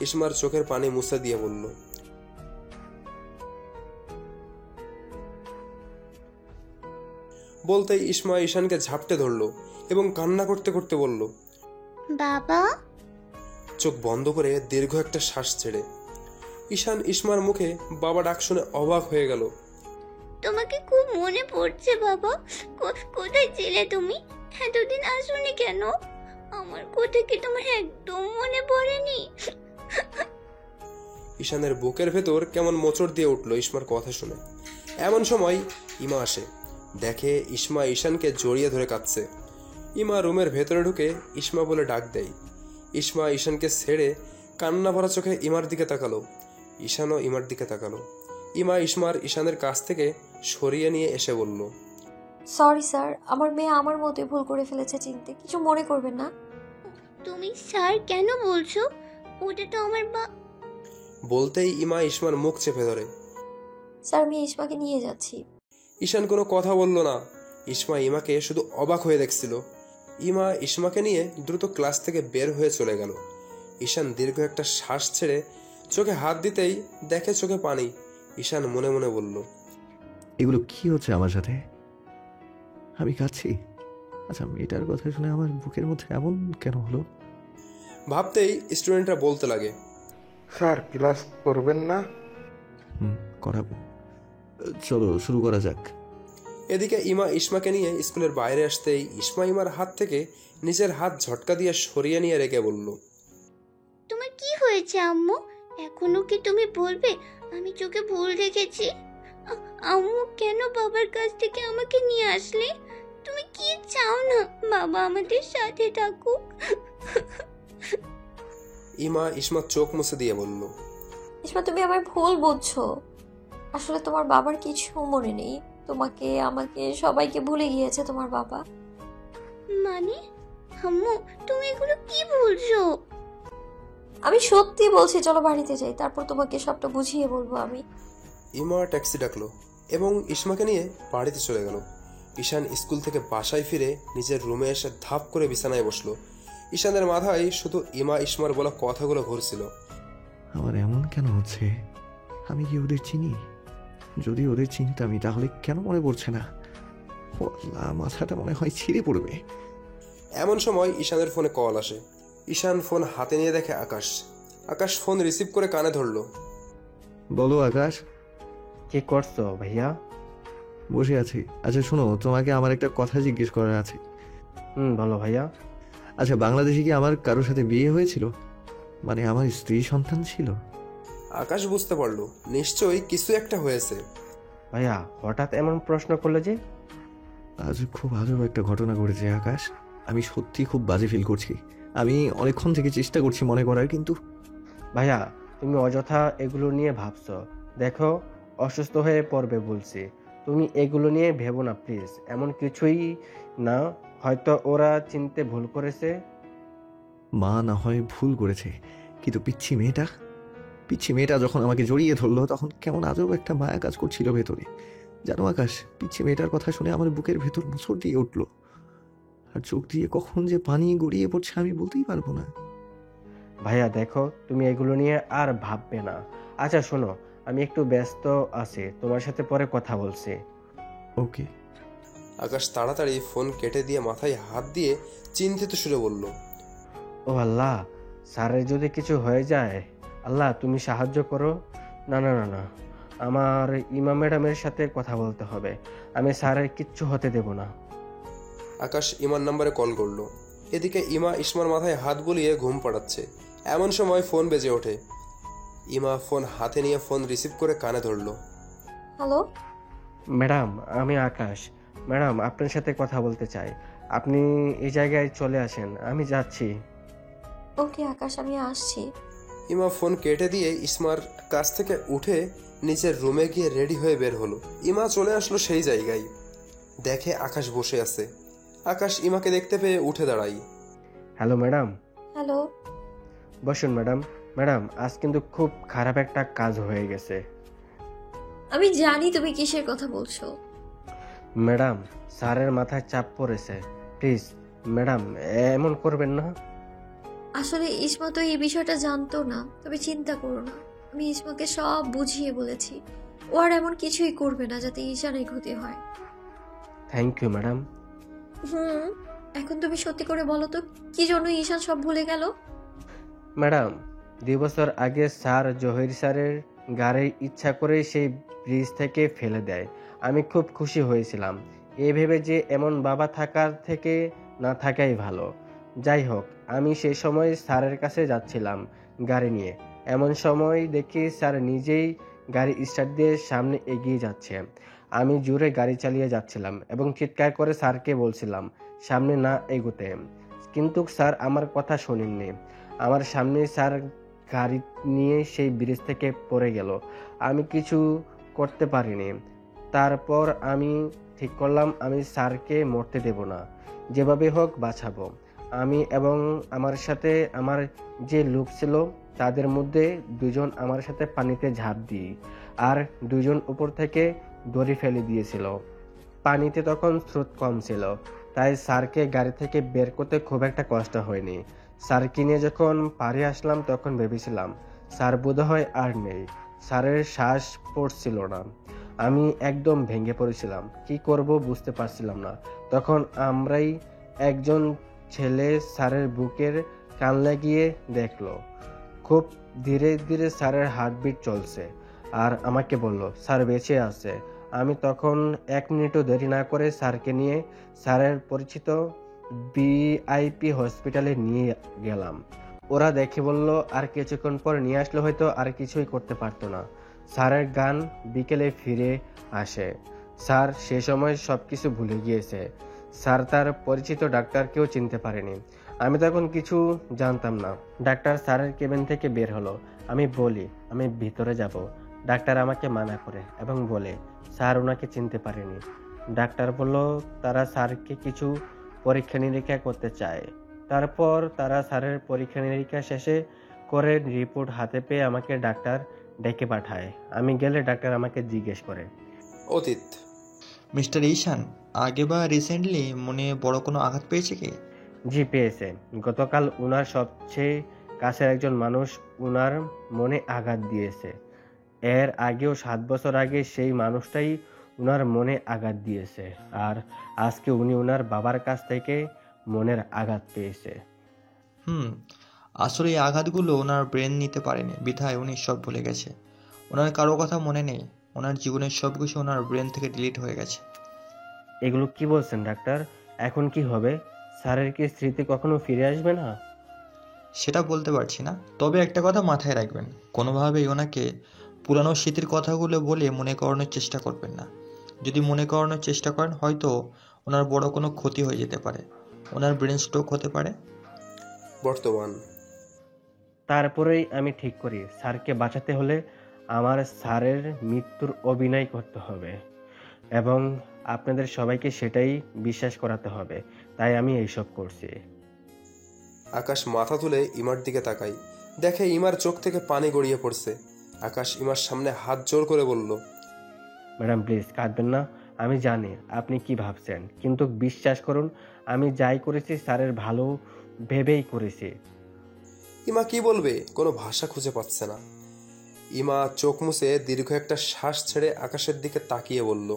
ইসমার চোখের পানি মুছে দিয়ে বলল, বলতেই ইসমা ঈশানকে ঝাপটে ধরল এবং কান্না করতে করতে বলল, বাবা। চোখ বন্ধ করে দীর্ঘ একটা শ্বাস ছেড়ে। ঈশান ইসমার মুখে বাবা ডাক শুনে অবাক হয়ে গেল। তোমাকে খুব মনে পড়ছে বাবা। কোথায় ছিলে তুমি? এতদিন আসোনি কেন? আমার কথা কি তোমার একদম মনে পড়েনি? ঈশানের বুকের ভেতর কেমন মোচড় দিয়ে উঠল ইসমার কথা শুনে। এমন সময় ইমা আসে। দেখে ইসমা ঈশানকে জড়িয়ে ধরে কাঁদছে। ইমা রুমের ভেতরে ঢুকে ইসমা বলে ডাক দেয়। ইসমা ঈশানকে ছেড়ে কান্না ভরা চোখে ইমার দিকে তাকালো। ঈশানও ইমার দিকে তাকালো। ইমা ঈশানের কাছ থেকে সরিয়ে নিয়ে এসে বলল, সরি স্যার, আমার মেয়ে আমার মতোই ভুল করে ফেলেছে, চিনতে কিছু মনে করবেন না। তুমি স্যার কেন বলছো? ওটা তো আমার বলতেই ইমা ইসমার মুখ চেপে ধরে। স্যার, আমি ইসমাকে নিয়ে যাচ্ছি। ঈশান কোনো কথা বলল না। ইসমা ইমাকে শুধু অবাক হয়ে দেখছিল। ইমা ইসমাকে নিয়ে দ্রুত ক্লাস থেকে বের হয়ে চলে গেল। ঈশান দীর্ঘ একটা শ্বাস ছেড়ে চোখে হাত দিতেই দেখে চোখে পানি। ঈশান মনে মনে বলল, এগুলো কি হচ্ছে আমার সাথে? আমি কাঁদছি? আচ্ছা, মেয়েটার কথা শুনে আমার বুকের মধ্যে এমন কেন হলো? ভাবতেই স্টুডেন্টরা বলতে লাগে, স্যার ক্লাস করবেন না? করাবো, চলো শুরু করা যাক। এদিকে ইমা ইসমাকে নিয়ে স্কুলের বাইরে আসতেই ইসমা ইমার হাত থেকে নিজের হাত ঝটকা দিয়ে সরিয়ে নিয়ে রেগে বলল, তোমার কি হয়েছে আম্মু? এখনো কি তুমি বলবে আমি চোখে ভুল দেখেছি? আম্মু, কেন বাবার কাছ থেকে আমাকে নিয়ে আসলে? তুমি কি চাও না বাবা আমাদের সাথে থাকুক? ইমা ইসমার চোখ মুছে দিয়ে বলল, ইসমা, তুমি আমার ভুল বুঝছো। আসলে তোমার বাবার কিছু মনে নেই। তোমাকে, আমাকে, সবাইকে ভুলে গিয়েছে তোমার বাবা। মানে আম্মু, তুমি এগুলো কি বলছো? আমি সত্যি বলছি, চলো বাড়িতে যাই, তারপর তোমাকে সবটা বুঝিয়ে বলবো আমি। ইমা ট্যাক্সি ডাকলো এবং ইসমাকে নিয়ে বাড়িতে চলে গেল। ঈশান স্কুল থেকে বাসায় ফিরে নিজের রুমে এসে ধাপ করে বিছানায় বসলো। ঈশানের মাথায় শুধু ইমা ইসমার বলা কথাগুলো ঘুরছিল। আমার এমন কেন হচ্ছে? আমি কি ওদের চিনি? যদি ওদের চিনতামই তাহলে কেন মনে পড়ছে না? ও আল্লাহ, মাথাটা মনে হয় ছিঁড়ে পড়বে। এমন সময় ঈশানের ফোনে কল আসে। ঈশান ফোন হাতে নিয়ে দেখে আকাশ। আকাশ ফোন রিসিভ করে কানে ধরলো। বলো আকাশ। কি করছো ভাইয়া? বসে আছি। আচ্ছা শোনো, তোমাকে আমার একটা কথা জিজ্ঞেস করার আছে। বলো ভাইয়া। আচ্ছা, বাংলাদেশে কি আমার কারোর সাথে বিয়ে হয়েছিল? মানে আমার স্ত্রী সন্তান ছিল? আকাশ বুঝতে পারলো নিশ্চয়ই কিছু একটা হয়েছে। ভাইয়া হঠাৎ এমন প্রশ্ন করলে যে? আজ খুব আজব একটা ঘটনা ঘটেছে আকাশ। আমি সত্যি খুব বাজে ফিল করছি। আমি অনেকক্ষণ থেকে চেষ্টা করছি মনে করার, কিন্তু ভাইয়া তুমি অযথা এগুলো নিয়ে ভাবছো। দেখো, অসুস্থ হয়ে পড়বে বলছি। তুমি এগুলো নিয়ে ভেবো না প্লিজ। এমন কিছুই না, হয়তো ওরা চিনতে ভুল করেছে। মা না হয় ভুল করেছে, কিন্তু পিচ্ছি মেয়েটা যখন আমাকে জড়িয়ে ধরলো তখন কেমন আজব একটা মায়া কাজ করছিল ভেতরে। জানো আকাশ, পিচ্ছি মেয়েটার কথা শুনে আমার বুকের ভেতর মোচড় দিয়ে উঠলো, আর চোখ দিয়ে কখন যে পানি গড়িয়ে পড়ছে আমি বলতেই পারবো না। ভাইয়া দেখো, তুমি এগুলো নিয়ে আর ভাববে না। আচ্ছা শোনো, আমি একটু ব্যস্ত আছি, তোমার সাথে পরে কথা বলছি। ওকে। আকাশ তাড়াতাড়ি ফোন কেটে দিয়ে মাথায় হাত দিয়ে চিন্তিত সুরে বলল, ও আল্লাহ, স্যারের যদি কিছু হয়ে যায়, আল্লাহ তুমি সাহায্য করো। না না না না, আমার ইমা ম্যাডামের সাথে কথা বলতে হবে। আমি স্যারের কিচ্ছু হতে দেব না। আকাশ ইমার নাম্বারে কল করলো। এদিকে ইমা ইসমার মাথায় হাত বুলিয়ে ঘুম পাড়াচ্ছে। এমন সময় ফোন বেজে ওঠে। ইমা ফোন হাতে নিয়ে ফোন রিসিভ করে কানে ধরলো। হ্যালো ম্যাডাম, আমি আকাশ। ম্যাডাম, আপনার সাথে কথা বলতে চাই। আপনি এই জায়গায় চলে আসেন, আমি যাচ্ছি। ওকে আকাশ, আমি আসছি। ইমা ফোন কেটে দিয়ে ইসমার কাছ থেকে উঠে নিজের রুমে গিয়ে রেডি হয়ে বের হলো। ইমা চলে আসলো সেই জায়গায়, দেখে আকাশ বসে আছে। আকাশ ইমাকে দেখতে পেয়ে উঠে দাঁড়াই। Hello madam. হ্যালো। বসুন ম্যাডাম। ম্যাডাম, আজ কিন্তু খুব খারাপ একটা কাজ হয়ে গেছে। আমি জানি তুমি কিসের কথা বলছো। ম্যাডাম, স্যারের মাথায় চাপ পড়েছে। প্লিজ ম্যাডাম, এমন করবেন না। আসলে ইসমা তো এই বিষয়টা জানতো না, তবে চিন্তা করো না, আমি ইসমাকে সব বুঝিয়ে বলেছি। ও আর এমন কিছুই করবে না যাতে ঈশানের ক্ষতি হয়। Thank you madam. এখন তুমি সত্যি করে বলো তো, কি জন্য ঈশান সব ভুলে গেল? ম্যাডাম, 2 বছর আগে স্যার জহির স্যারের গাড়ি ইচ্ছা করে সেই ব্রিজ থেকে ফেলে দেয়। আমি খুব খুশি হয়েছিলাম, এই ভেবে যে এমন বাবা থাকার থেকে না থাকাই ভালো। যাই হোক, আমি সেই সময় স্যারের কাছে যাচ্ছিলাম গাড়ি নিয়ে। এমন সময় দেখি স্যার নিজেই গাড়ি স্টার্ট দিয়ে সামনে এগিয়ে যাচ্ছে। আমি জোরে গাড়ি চালিয়ে যাচ্ছিলাম এবং চিৎকার করে স্যারকে বলছিলাম সামনে না এগোতে, কিন্তু স্যার আমার কথা শোনেননি। আমার সামনে স্যার গাড়ি নিয়ে সেই ব্রিজ থেকে পড়ে গেল। আমি কিছু করতে পারিনি। তারপর আমি ঠিক করলাম আমি স্যারকে মরতে দেব না, যেভাবে হোক বাঁচাবো। আমি এবং আমার সাথে আমার যে লোক ছিল তাদের মধ্যে 2 জন আমার সাথে পানিতে ঝাঁপ দিই, আর 2 জন উপর থেকে দড়ি ফেলে দিয়েছিল। পানিতে তখন স্রোত কম ছিল, তাই স্যারকে গাড়ি থেকে বের করতে খুব একটা কষ্ট হয়নি। স্যারকে নিয়ে যখন পাড়ে আসলাম তখন ভেবেছিলাম স্যার বোধহয় আর নেই। স্যারের শ্বাস পড়ছিল না। আমি একদম ভেঙে পড়েছিলাম, কি করব বুঝতে পারছিলাম না। তখন আমরাই একজন ছেলে স্যারের বুকের কান লাগিয়ে দেখলো। খুব ধীরে ধীরে স্যারের হার্টবিট চলছে, আর আমাকে বলল স্যার বেঁচে আছে। আমি তখন 1 মিনিটও দেরি না করে স্যারকে নিয়ে স্যারের পরিচিত VIP হসপিটালে নিয়ে গেলাম। ওরা দেখে বলল আর কিছুক্ষণ পর নিয়ে আসলে হয়তো আর কিছুই করতে পারতো না। স্যারের গান বিকেলে ফিরে আসে। স্যার সে সময় সবকিছু ভুলে গিয়েছে। স্যার তার পরিচিত ডাক্তারকেও চিনতে পারেনি। আমি তখন কিছু জানতাম না। ডাক্তার স্যারের কেবিন থেকে বের হলো। আমি বলি আমি ভিতরে যাব। ডাক্তার আমাকে মানা করে এবং বলে স্যার ওনাকে চিনতে পারেনি। ডাক্তার বলল তারা স্যারকে কিছু পরীক্ষা নিরীক্ষা করতে চায়। তারপর তারা স্যারের পরীক্ষা নিরীক্ষা শেষে করে রিপোর্ট হাতে পেয়ে আমাকে ডাক্তার ডেকে পাঠায়। আমি গেলে ডাক্তার আমাকে জিজ্ঞেস করে, অতীত। মিস্টার ঈশান আগে বা রিসেন্টলি মনে বড় কোনো আঘাত পেয়েছে কি? জি পেয়েছে। গতকাল উনার সবচেয়ে কাছের একজন মানুষ উনার মনে আঘাত দিয়েছে। এর আগেও 7 বছর আগে সেই মানুষটাই উনার মনে আঘাত দিয়েছে। আর আজকে উনি উনার বাবার কাছ থেকে মনের আঘাত পেয়েছে। আসলে এই আঘাতগুলো ওনার ব্রেন নিতে পারেনি, বিধায় উনি সব ভুলে গেছে। ওনার কারো কথা মনে নেই। ওনার জীবনের সব কিছু ওনার ব্রেন থেকে ডিলিট হয়ে গেছে। এগুলো কি বলছেন ডাক্তার? এখন কি হবে? স্যারের কি স্মৃতি কখনো ফিরে আসবে না? সেটা বলতে পারছি না, তবে একটা কথা মাথায় রাখবেন, কোনোভাবেই ওনাকে পুরানো স্মৃতির কথাগুলো বলে মনে করানোর চেষ্টা করবেন না। যদি মনে করানোর চেষ্টা করেন হয়তো ওনার বড় কোনো ক্ষতি হয়ে যেতে পারে। ওনার ব্রেন স্ট্রোক হতে পারে। বর্তমান। তারপরেই আমি ঠিক করি স্যারকে বাঁচাতে হলে আমার স্যারের মৃত্যুর অভিনয় করতে হবে এবং আপনাদের সবাইকে সেটাই বিশ্বাস করাতে হবে। তাই আমি এইসব করছি। আকাশ মাথা তুলে ইমার দিকে তাকাই, দেখে ইমার চোখ থেকে পানি গড়িয়ে পড়ছে। আকাশ ইমার সামনে হাত জোর করে বলল, ম্যাডাম প্লিজ কাঁদবেন না। আমি জানি আপনি কি ভাবছেন, কিন্তু বিশ্বাস করুন আমি যাই করেছি স্যারের ভালো ভেবেই করেছি। ইমা কি বলবে, কোনো ভাষা খুঁজে পাচ্ছে না। ইমা চোখ মুছে দীর্ঘ একটা শ্বাস ছেড়ে আকাশের দিকে তাকিয়ে বলল,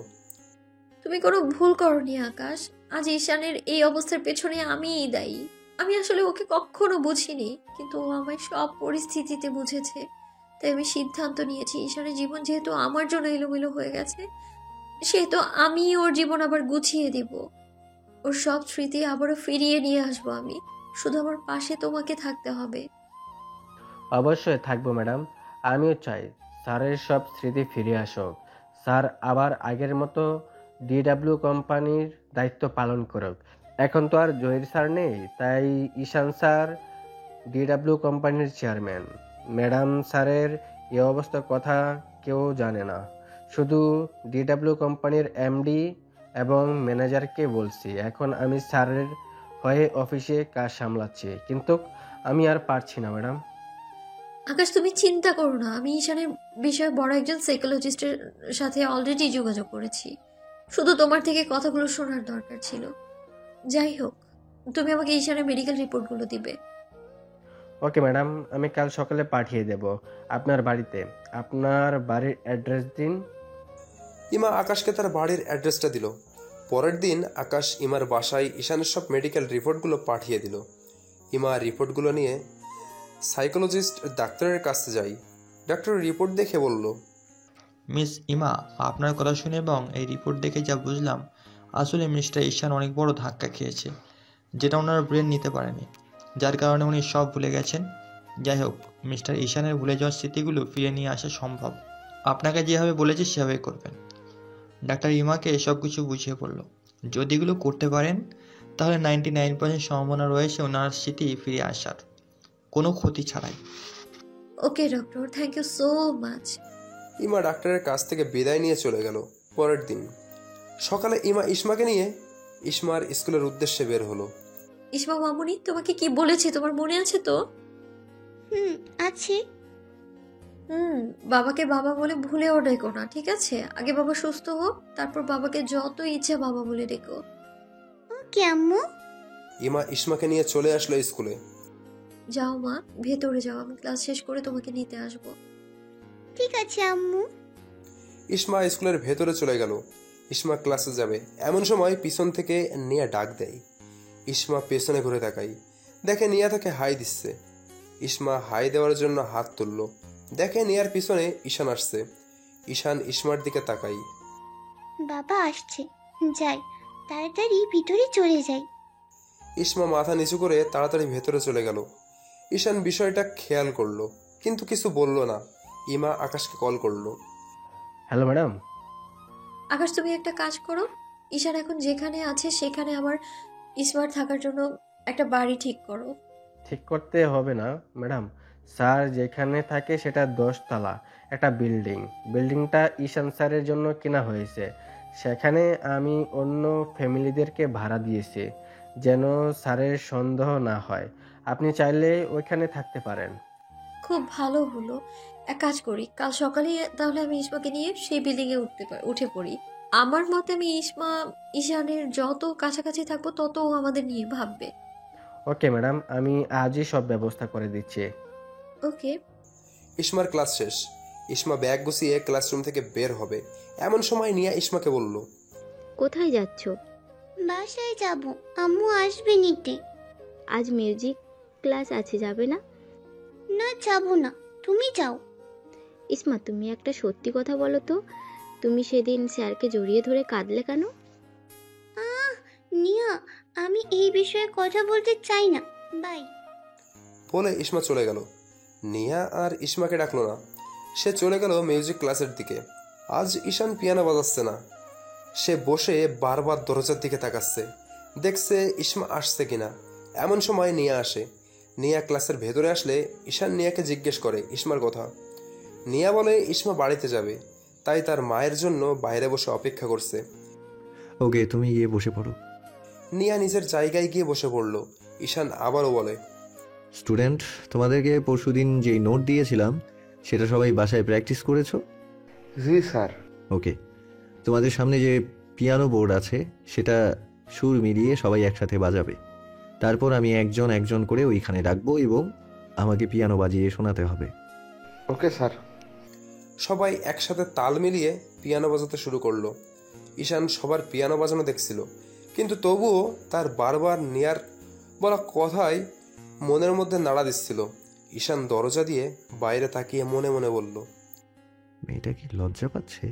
তুমি কোনো ভুল করনি আকাশ। আজ ঈশানের এই অবস্থার পেছনে আমিই দায়ী। আমি আসলে ওকে কখনো বুঝিনি, কিন্তু ও আমায় সব পরিস্থিতিতে বুঝেছে। তাই আমি সিদ্ধান্ত নিয়েছি ঈশানের জীবন যেহেতু আমার জন্য এলোমেলো হয়ে গেছে, সেহেতু আমি ওর জীবন আবার গুছিয়ে দিব। ওর সব স্মৃতি আবারও ফিরিয়ে নিয়ে আসবো আমি। শুধু আমার পাশে তোমাকে থাকতে হবে। অবশ্যই থাকবো ম্যাডাম। আমিও চাই স্যারের সব স্মৃতি ফিরে আসুক। স্যার আবার আগের মতো DW কোম্পানির দায়িত্ব পালন করুক। এখন তো আর জহির স্যার নেই, তাই ঈশান স্যার DW কোম্পানির চেয়ারম্যান। ম্যাডাম স্যারের এই অবস্থার কথা কেউ জানে না, শুধু DW কোম্পানির MD এবং ম্যানেজারকে বলছি। এখন আমি স্যারের হয়ে অফিসে কাজ সামলাচ্ছি, কিন্তু আমি আর পারছি না ম্যাডাম। আকাশ তুমি চিন্তা করো না, আমি ঈশানের বিষয়ে বড় একজন সাইকোলজিস্টের সাথে অলরেডি যোগাযোগ করেছি। শুধু তোমার থেকে কথাগুলো শোনার দরকার ছিল। যাই হোক, তুমি আমাকে ঈশানের মেডিকেল রিপোর্টগুলো দিবে। ওকে ম্যাডাম, আমি কাল সকালে পাঠিয়ে দেব আপনার বাড়িতে। আপনার বাড়ির অ্যাড্রেস দিন। ইমা আকাশকে তার বাড়ির অ্যাড্রেসটা দিল। পরের দিন আকাশ ইমার বাসায় ঈশানের সব মেডিকেল রিপোর্টগুলো পাঠিয়ে দিল। ইমা রিপোর্টগুলো নিয়ে সাইকোলজিস্ট ডাক্তারের কাছে যাই। ডাক্তার রিপোর্ট দেখে বলল, মিস ইমা, আপনার কথা শুনে এবং এই রিপোর্ট দেখে যা বুঝলাম, আসলে মিস্টার ঈশান অনেক বড় ধাক্কা খেয়েছে, যেটা ওনার ব্রেন নিতে পারেনি, যার কারণে উনি সব ভুলে গেছেন। যাই হোক, মিস্টার ঈশানের ভুলে যাওয়ার স্মৃতিগুলো ফিরে নিয়ে আসা সম্ভব। আপনাকে যেভাবে বলেছি সেভাবে করবেন। ডাক্তার ইমাকে সব কিছু বুঝিয়ে বলল, যদি এগুলো করতে পারেন তাহলে 99% সম্ভাবনা রয়েছে ওনার স্মৃতি ফিরে আসার, কোনো ক্ষতি ছাড়াই। Okay doctor, thank you so much. Ima ডাক্তারের কাছ থেকে বিদায় নিয়ে চলে গেল। পরের দিন সকালে ইমা ইসমাকে নিয়ে ইসমার স্কুলের উদ্দেশ্যে বের হলো। ইসমা মামুনি তোমাকে কি বলেছে তোমার মনে আছে তো? আছে। বাবাকে বাবা বলে ভুলেও ডেকো না, ঠিক আছে? আগে বাবা সুস্থ হোক, তারপর বাবাকে যত ইচ্ছা বাবা বলে ডেকো। ওকে আম্মু। ইমা ইসমাকে নিয়ে চলে আসলো স্কুলে। যাও মা, ভেতরে যাও, আমি ক্লাস শেষ করে তোমাকে নিতে আসবো। ঠিক আছে আম্মু। ইসমা স্কুলের ভেতরে চলে গেল। ইসমা ক্লাসে যাবে, এমন সময় পিছন থেকে নিয়া ডাক দেয়। ইসমা পেছনে ঘুরে তাকাই, দেখে নিয়া তাকে হাই দিচ্ছে। ইসমা হাই দেওয়ার জন্য হাত তুলল, দেখে নিয়ার পিছনে ঈশান আসছে। ঈশান ইসমার দিকে তাকাই, বাবা আসছে, যাই, তাড়াতাড়ি ভিতরে চলে যাই। ইসমা মাথা নিচু করে তাড়াতাড়ি ভেতরে চলে গেল। ঈশান বিষয়টা খেয়াল করলো, কিন্তু কিছু বলল না। ইমা আকাশকে কল করলো। Hello madam. আকাশ, তুমি একটা কাজ করো, ঈশান এখন যেখানে আছে সেখানে আমার স্মার্ট থাকার জন্য একটা বাড়ি ঠিক করো। ঠিক করতে হবে না ম্যাডাম, স্যার যেখানে থাকে সেটা 10 তলা একটা বিল্ডিংটা ঈশান স্যারের জন্য কেনা হয়েছে। সেখানে আমি অন্য ফ্যামিলিদেরকে ভাড়া দিয়েছি যেন স্যারের সন্দেহ না হয়। আপনি চাইলে ওইখানে থাকতে পারেন। খুব ভালো হলো। এক কাজ করি, কাল সকালে তাহলে আমি ইসমাকে নিয়ে সেই বিল্ডিংয়ে উঠে পড়ি। আমার মতে আমি ঈশানের যত কাছাকাছি থাকবো তত ও আমাদের নিয়ে ভাববে। ওকে ম্যাডাম, আমি আজই সব ব্যবস্থা করে দিচ্ছি। ওকে। ইসমার ক্লাস শেষ। ইসমা ব্যাগ গুছিয়ে ক্লাসরুম থেকে বের হবে, এমন সময় নিয়া ইসমাকে বলল, কোথায় যাচ্ছ? বাসায় যাব, আম্মু আসবে নিতে। আজ মিউজিক ক্লাস আছে, যাবে না? না, যাব না, তুমি যাও। ইসমা, তুমি একটা সত্যি কথা বলো তো, তুমি সেদিন স্যারকে জড়িয়ে ধরে কাঁদলে কেন? নিয়া, আমি এই বিষয়ে কথা বলতে চাই না, বাই। বলে ইসমা চলে গেল। নিয়া আর ইসমাকে ডাকলো না, সে চলে গেল মিউজিক ক্লাসের দিকে। আজ ঈশান পিয়ানো বাজাচ্ছে না। সে বসে বারবার দরজার দিকে তাকাচ্ছে, দেখছে ইসমা আসছে কিনা। এমন সময় নিয়া আসে। নিয়া ক্লাসের ভেতরে আসলে ঈশান নিয়াকে জিজ্ঞেস করে ইসমার কথা। নিয়া বলে ইসমা বাড়িতে যাবে, তাই তার মায়ের জন্য বাইরে বসে অপেক্ষা করছে। ওকে, তুমি গিয়ে বসে পড়ো। নিয়া নিজের জায়গায় গিয়ে বসে পড়ল। ঈশান আবারও বলে, স্টুডেন্ট, তোমাদেরকে পরশুদিন যেই নোট দিয়েছিলাম সেটা সবাই বাসায় প্র্যাকটিস করেছো? জি স্যার। ওকে, তোমাদের সামনে যে পিয়ানো বোর্ড আছে সেটা সুর মিলিয়ে সবাই একসাথে বাজাবে। তারপর আমি একজন একজন করে ওইখানে ডাকবো এবং আমাকে পিয়ানো বাজিয়ে শোনাতে হবে। Okay sir. সবাই একসাথে তাল মিলিয়ে পিয়ানো বাজাতে শুরু করলো। ঈশান সবার পিয়ানো বাজানো দেখছিল, কিন্তু তবুও তার বারবার নিয়ার বলা কথাই মনের মধ্যে নাড়া দিচ্ছিল। ঈশান দরজা দিয়ে বাইরে তাকিয়ে মনে মনে বলল, মেয়েটা কি লজ্জা পাচ্ছে?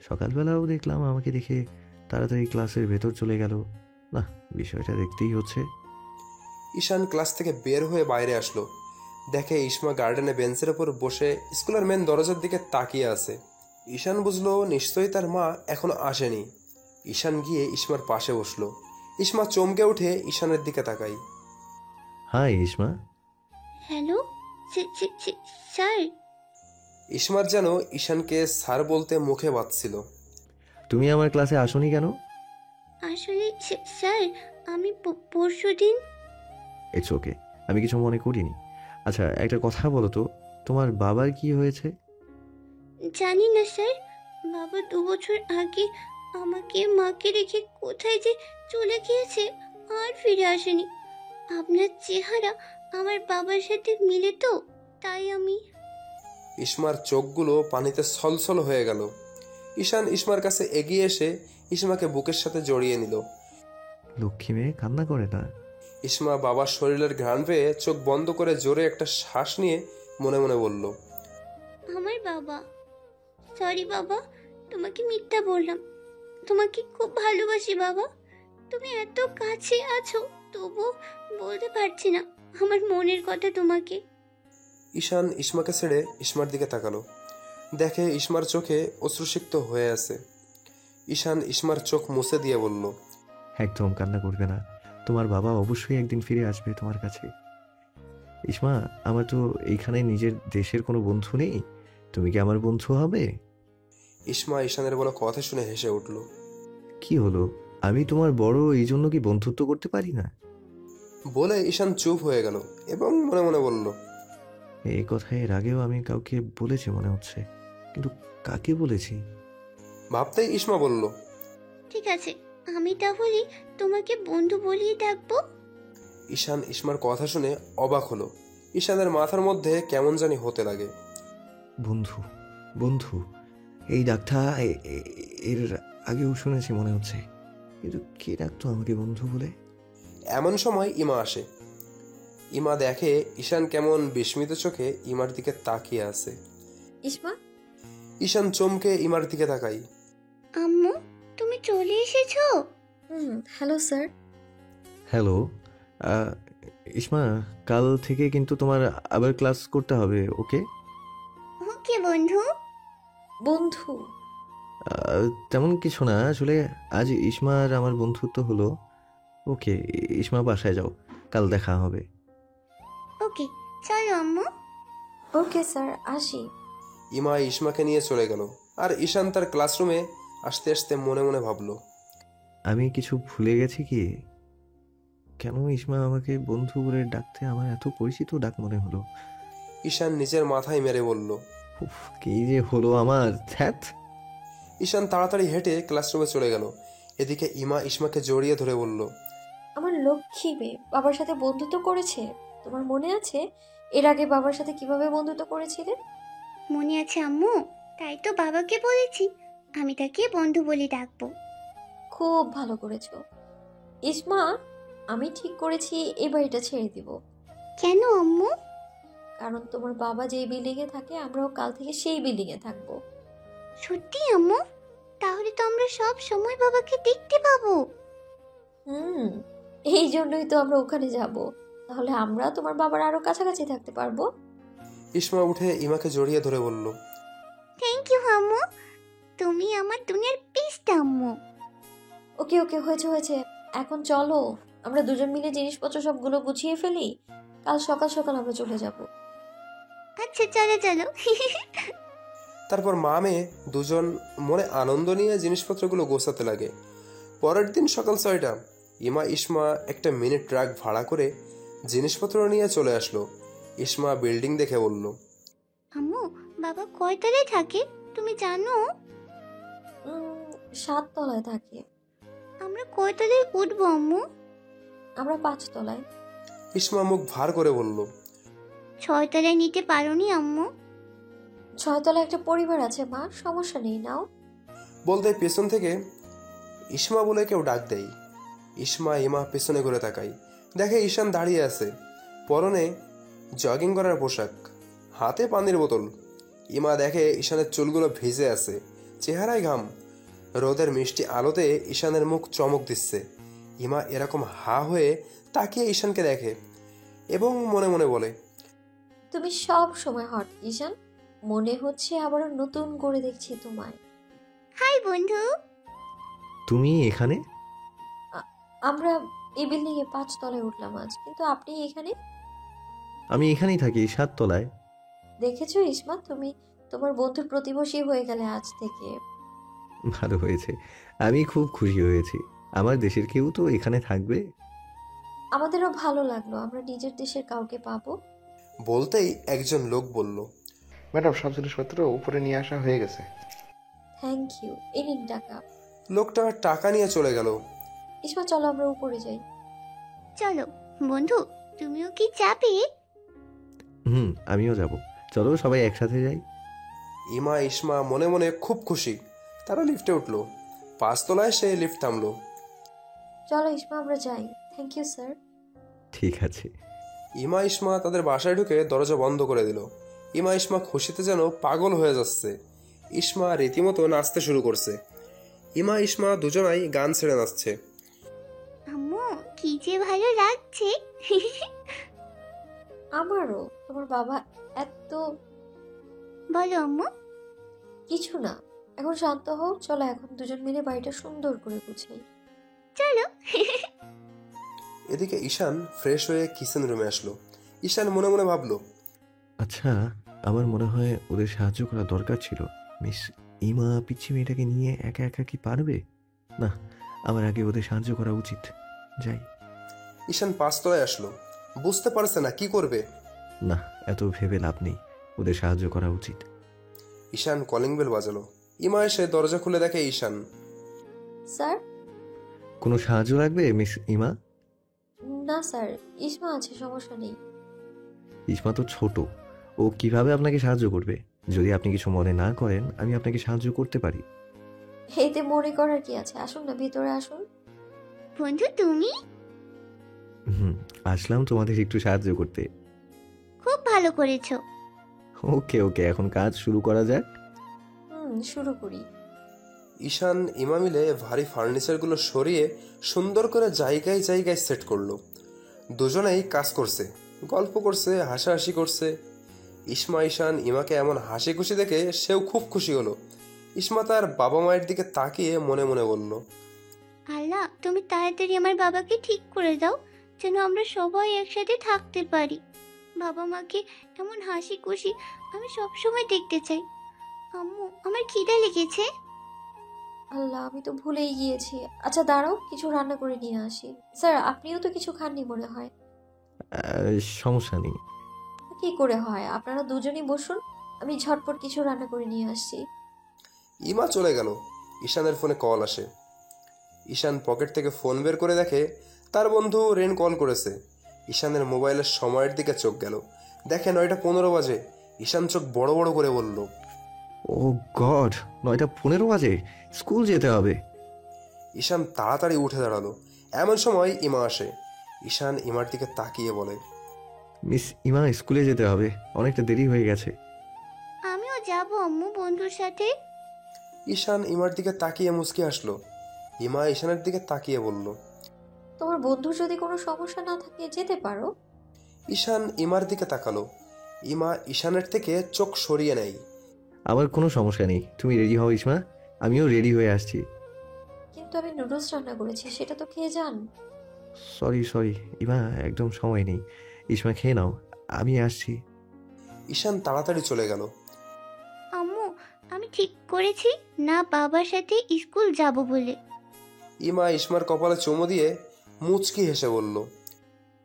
সকালবেলাও দেখলাম আমাকে দেখে তাড়াতাড়ি ক্লাসের ভেতর চলে গেল। না, বিষয়টা দেখতেই হচ্ছে। ঈশান ক্লাস থেকে বের হয়ে বাইরে আসলো, দেখে ইসমা গার্ডেনে বেঞ্চের ওপর বসে স্কুলের মেন দরজার দিকে তাকিয়ে আছে। ঈশান বুঝলো নিশ্চয়ই তার মা এখনো আসেনি। ঈশান গিয়ে ইসমার পাশে বসলো। ইসমা চমকে উঠে ঈশানের দিকে তাকাই। হাই ইসমা। Hello sir. ইসমার যেন ঈশানকে স্যার বলতে মুখে বাজছিল। তুমি আমার ক্লাসে আসোনি কেন? আসলে স্যার, আমি পরশুদিন। ইটস ওকে, আমি কিছু মনে করিনি। আচ্ছা, একটা কথা বলো তো, তোমার বাবার কি হয়েছে? জানি না স্যার, বাবা 2 বছর আগে আমাকে মাকে রেখে কোথায় যে চলে গিয়েছে, আর ফিরে আসেনি। আপনার চেহারা আমার বাবার সাথে মিলে তো, তাই আমি। ইসমার চোখগুলো পানিতে ছলছল হয়ে গেল। ঈশান ইসমার কাছে এগিয়ে এসে ইসমাকে বুকের সাথে জড়িয়ে নিল। লক্ষ্মী মেয়ে কান্না করে না। ইসমা বাবার শরীরের ঘ্রাণ পেয়ে চোখ বন্ধ করে জোরে একটা শ্বাস নিয়ে মনে মনে বলল, আমার বাবা। সরি বাবা, তোমাকে মিথ্যা বললাম। তোমাকে খুব ভালোবাসি বাবা। তুমি এত কাছে আছো, তবু বলতে পারছি না আমার মনের কথা তোমাকে। ঈশান ইসমাকে ছেড়ে ইসমার দিকে তাকালো, দেখে ইসমার চোখে অশ্রুসিক্ত হয়ে আছে। ঈশান ইসমার চোখ মুছে দিয়ে বলল, একদম কান্না করবে না, তোমার বাবা অবশ্যই একদিন ফিরে আসবে তোমার কাছে। ইসমা, আমার তো এইখানে নিজের দেশের কোনো বন্ধু নেই, তুমি কি আমার বন্ধু হবে? ইসমা ঈশানের বলা কথা শুনে হেসে উঠল। কি হলো, আমি তোমার বড়, এই জন্য কি বন্ধুত্ব করতে পারি না? বলে ঈশান চুপ হয়ে গেল এবং মনে মনে বলল, এই কথা এর আগেও আমি কাউকে বলেছি মনে হচ্ছে, কিন্তু কাকে বলেছি? ভাবতেই ইসমা বলল, ঠিক আছে, আমি তাহলে তোমাকে বন্ধু বলেই ডাকবো। ঈশান ইসমার কথা শুনে অবাক হলো। ঈশানের মাথার মধ্যে কেমন জানি হতে লাগে। বন্ধু, বন্ধু, এই ডাকটা এর আগেও শুনেছি মনে হচ্ছে, কিন্তু কে ডাকতো আমাকে বন্ধু বলে? এমন সময় ইমা আসে। ইমা দেখে ঈশান কেমন বিস্মিত চোখে ইমার দিকে তাকিয়ে আছে। ইসমা, ঈশান চমকে ইমার দিকে তাকাই। আম্মু, তুমি চলে এসেছো? Hello sir. হ্যালো। ইসমা, কাল থেকে কিন্তু তোমার আবার ক্লাস করতে হবে, ওকে? ওকে বন্ধু। বন্ধু? তেমন কিছু না, আসলে আজ ইসমা আর আমার বন্ধুত্ব হলো। ওকে, ইসমা বাসায় যাও, কাল দেখা হবে। ওকে, চলো আম্মু। ওকে স্যার, আসি। ইমা ইসমাকে নিয়ে চলে গেল, আর ঈশান তার ক্লাসরুমে আসতে আসতে মনে মনে ভাবল, আমি কিছু ভুলে গেছি কি? কেন ইসমা আমাকে বন্ধু বলে ডাকতে আমার এত পরিচিত ডাক মনে হলো? ঈশান নিজের মাথায় মেরে বলল। উফ, কি যে হলো আমার, ধ্যাৎ। ঈশান তাড়াতাড়ি হেঁটে ক্লাসরুমে চলে গেল। এদিকে ইমা ইসমাকে জড়িয়ে ধরে বলল, আমার লক্ষ্মী মেয়ে বাবার সাথে বন্ধুত্ব করেছে। তোমার মনে আছে এর আগে বাবার সাথে কিভাবে বন্ধুত্ব করেছিলে? মনে আছে আম্মু, তাই তো বাবাকে বলেছি আমি তাকে বন্ধু বলে ডাকবো। খুব ভালো করেছো ইসমা। আমি ঠিক করেছি এই বাড়িটা ছেড়ে দিব। কেন আম্মু? কারণ তোমার বাবা যেই বিল্ডিং এ থাকে আমরাও কাল থেকে সেই বিল্ডিং এ থাকবো। সত্যি আম্মু? তাহলে তো আমরা সব সময় বাবাকে দেখতে পাবো। এই জন্যই তো আমরা ওখানে যাব। তাহলে আমরা তোমার বাবার আরো কাছাকাছি থাকতে পারবো। ইসমা উঠে ইমাকে জড়িয়ে ধরে বলল, থ্যাংক ইউ আম্মু, তুমি আমার দুনিয়ার বেস্ট আম্মু। ওকে ওকে, হয়েছে হয়েছে, এখন চলো আমরা দুজন মিলে জিনিসপত্র সবগুলো গুছিয়ে ফেলি। কাল সকাল সকাল আমরা চলে যাব। আচ্ছা চলো চলো। তারপর মা মেয়ে দুজন মনে আনন্দ নিয়ে জিনিসপত্রগুলো গোছাতে লাগে। পরের দিন সকাল 6টা ইমা ইসমা একটা মিনি ট্রাক ভাড়া করে জিনিসপত্র নিয়ে চলে আসলো। ইসমা বিল্ডিং দেখে বলল, আম্মু, বাবা কয়তলায় থাকে তুমি জানো? 7 তলায় থাকে। আমরা কয়তলায় উঠবো আম্মু? আমরা 5 তলায়। ইসমা মুখ ভার করে বলল, 6 তলায় নিতে পারোনি আম্মু? 6 তলায় একটা পরিবার আছে মা, সমস্যা নেই, নাও। বলতে পেছন থেকে ইসমা বলে কেউ ডাক দেয়। ইসমা ইমা পেছনে ঘুরে তাকায়, দেখে ঈশান দাঁড়িয়ে আছে, পরনে জগিং করার পোশাক, হাতে পানির বোতল। ইমা দেখে ঈশানের চুলগুলো ভিজে আছে, চেহারায় ঘাম। রোদের মিষ্টি আলোতে ঈশানের মুখ চমক দিচ্ছে। ইমা এরকম হা হয়ে তাকিয়ে ঈশানকে দেখে এবং মনে মনে বলে, তুমি সব সময় হট ঈশান, মনে হচ্ছে আবারও নতুন করে দেখছি তোমায়। হাই বন্ধু। তুমি এখানে? আমরা এই বিল্ডিং এ 5 তলায় উঠলাম আজ, কিন্তু আপনি এখানে? আমি এখানেই থাকি, 7 তলায়। দেখেছো ইসমা, তুমি তোমার বন্ধুর প্রতিবেশী হয়ে গেলে আজ থেকে। ভালো হয়েছে, আমি খুব খুশি হয়েছি। আমার দেশের কেউ তো এখানে থাকবে। আমাদেরও ভালো লাগলো, আমরা নিজের দেশের কাউকে পাবো। বলতেই একজন লোক বলল, ম্যাডাম সব জিনিসপত্র উপরে নিয়ে আসা হয়ে গেছে। থ্যাংক ইউ, এই নিন টাকা। লোকটা টাকা নিয়ে চলে গেল। ইসমা চলো আমরা উপরে যাই। চলো বন্ধু, তুমিও কি যাবে? আমিও যাব, চলো সবাই একসাথে যাই। ইমা ইসমা মনে মনে খুব খুশি। তারা লিফটে উঠলো। 5 তলায় সে লিফট থামলো। চলো ইসমা আমরা যাই। Thank you sir. ঠিক আছে। ইমা ইসমা তাদের বাসায় ঢুকে দরজা বন্ধ করে দিল। ইমা ইসমা খুশিতে যেন পাগল হয়ে যাচ্ছে। ইসমা রীতিমতো নাচতে শুরু করছে। ইমা ইসমা দুজনাই গান ছেড়ে নাচছে। আম্মু, কি যে ভালো লাগছে। আমারও। তোমার বাবা এত... বলো আম্মু। কিছু না, এখন শান্ত হও, চলো এখন দুজন মিলে বাড়িটা সুন্দর করে গুছাই। চলো। এদিকে ঈশান ফ্রেশ হয়ে কিচেন রুমে আসলো। ঈশান মনে মনে ভাবলো, আচ্ছা, আমার মনে হয় ওদের সাহায্য করা দরকার ছিল। মিস ইমা পিচ্ছি মেয়েটাকে নিয়ে একা একা কি পারবে? না, আমার আগে ওদের সাহায্য করা উচিত। যাই। ঈশান 5 তলায় আসলো। বুঝতে পারছে না কি করবে। না, এত ভেবে লাভ নেই, ওদের সাহায্য করা উচিত। ঈশান কলিং বেল বাজালো। ইমা এসে দরজা খুলে দেখে ঈশান। স্যার? কোনো সাহায্য লাগবে মিস ইমা? না স্যার, ইসমা আছে, সমস্যা নেই। ইসমা তো ছোট, ও কিভাবে আপনাকে সাহায্য করবে? যদি আপনি কিছু মনে না করেন, আমি আপনাকে সাহায্য করতে পারি। এতে মনে করার কি আছে, আসুন না ভিতরে আসুন। বন্ধু তুমি? আসলাম তোমাদের একটু সাহায্য করতে। খুব ভালো করেছো। ওকে ওকে, এখন কাজ শুরু করা যাক। শুরু করি। ঈশান ইমা মিলে ভারী ফার্নিচারগুলো সরিয়ে সুন্দর করে জায়গায় জায়গায় সেট করলো। দুজনেই কাজ করছে, গল্প করছে, হাসাহাসি করছে। ইসমা ঈশান ইমাকে এমন হাসি খুশি দেখে সেও খুব খুশি হলো। ইসমা তার বাবা মায়ের দিকে তাকিয়ে মনে মনে বলল, আল্লাহ তুমি তাড়াতাড়ি আমার বাবাকে ঠিক করে দাও, যেন আমরা সবাই একসাথে থাকতে পারি। বাবা মাকে এমন হাসি খুশি আমি সবসময় দেখতে চাই। আম্মু আমার খিদে লেগেছে। আল্লাহ, আমি তো ভুলেই গিয়েছি। আচ্ছা দাঁড়াও, কিছু রান্না করে নিয়ে আসি। স্যার, আপনিও তো কিছু খাননি মনে হয়। সমস্যা নেই। কি করে হয়, আপনারা দুজনই বসুন, আমি ঝটপট কিছু রান্না করে নিয়ে আসছি। ইমা চলে গেল। ঈশানের ফোনে কল আসে। ঈশান পকেট থেকে ফোন বের করে দেখে তার বন্ধু রেন কল করেছে। ঈশানের মোবাইলের সময়ের দিকে চোখ গেল, দেখে 9:15 বাজে। ঈশান চোখ বড় বড় করে বলল, ও গড, 9:15 বাজে, স্কুল যেতে হবে। ঈশান তাড়াতাড়ি উঠে দাঁড়ালো। এমন সময় ইমা আসে। ঈশান ইমার দিকে তাকিয়ে বলে, মিস ইমা, স্কুলে যেতে হবে, অনেকটা দেরি হয়ে গেছে। আমিও যাব আম্মু, বন্ধুর সাথে। ঈশান ইমার দিকে তাকিয়ে মুচকি হাসলো। ইমা ঈশানের দিকে তাকিয়ে বলল, তোমার বন্ধুর যদি কোনো সমস্যা না থাকে যেতে পারো। ঈশান ইমার দিকে তাকালো। ইমা ঈশানের থেকে চোখ সরিয়ে নেয়। আমার কোনো সমস্যা নেই, তুমি রেডি হও ইসমা, আমিও রেডি হয়ে আসছি। কিন্তু আমি নুডলস রান্না করেছি, সেটা তো খেয়ে যান। সরি ইমা, একদম সময় নেই। ইসমা খেয়ে নাও, আমি আসছি। ঈশান তাড়াতাড়ি চলে গেল। আম্মু আমি ঠিক করেছি না বাবার সাথে স্কুল যাব বলে। ইমা ইসমার কপালে চুমু দিয়ে মুচকি হেসে বলল,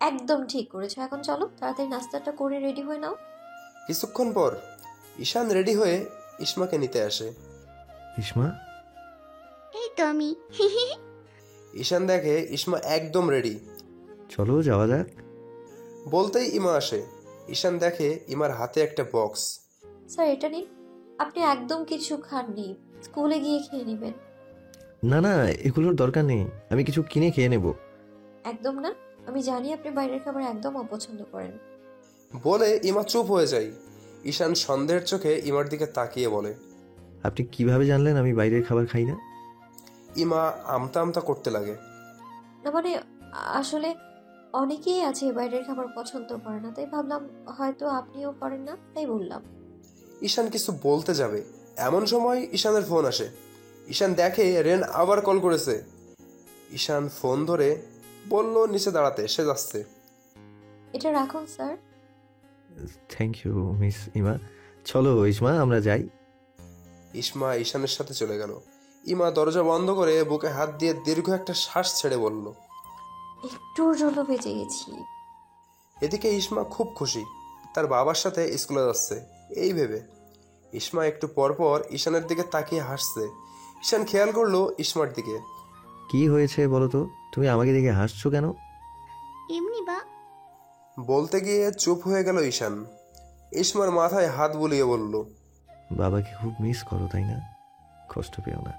একদম ঠিক করেছো, এখন চলো তাড়াতাড়ি নাস্তাটা করে রেডি হয়ে নাও। কিছুক্ষণ পর ঈশান রেডি হয়ে ইসমাকে নিতে আসে। ইসমা, এই তো আমি। ঈশান দেখে ইসমা একদম রেডি। চলো যাওয়া যাক। বলতেই ইমা আসে। ঈশান দেখে ইমার হাতে একটা বক্স। স্যার এটা নিন, আপনি একদম কিছু খাননি, স্কুলে গিয়ে খেয়ে নেবেন। না, এগুলোর দরকার নেই, আমি কিছু কিনে খেয়ে নেব। একদম না, আমি জানি আপনি বাইরের খাবার একদম অপছন্দ করেন। বলে ইমা চুপ হয়ে যায়। ঈশান সন্দেহের চোখে ইমার দিকে তাকিয়ে বলে, আপনি কিভাবে জানলেন আমি বাইরের খাবার খাই না? ইমা আমতা আমতা করতে লাগে। না মানে, আসলে অনেকেই আছে বাইরের খাবার পছন্দ করে না, তাই ভাবলাম হয়তো আপনিও করেন না, তাই বললাম। ঈশান কিছু বলতে যাবে, এমন সময় ঈশানের ফোন আসে। ঈশান দেখে রেন আবার কল করেছে। ঈশান ফোন ধরে বলল নিচে দাঁড়াতে, সে যাচ্ছে। এটা রাখুন স্যার। থ্যাংক ইউ মিস ইমা, চলো ইসমা আমরা যাই। ইসমা ঈশানের সাথে চলে গেল। ইমা দরজা বন্ধ করে বুকে হাত দিয়ে দীর্ঘ একটা শ্বাস ছেড়ে বলল, একটুর জন্য বেঁচে গেছি। এদিকে ইসমা খুব খুশি, তার বাবার সাথে স্কুলে যাচ্ছে এই ভেবে। ইসমা একটু পর পর ঈশানের দিকে তাকিয়ে হাসছে। ঈশান খেয়াল করলো ইসমার দিকে। কি হয়েছে বলো তো, তুমি আমাকে দেখে হাসছো কেন? এমনি বা। বলতে গিয়ে চুপ হয়ে গেল ঈশান। ইসমার মাথায় হাত বুলিয়ে বলল, বাবাকে খুব মিস করো তাই না? কষ্ট পেও না।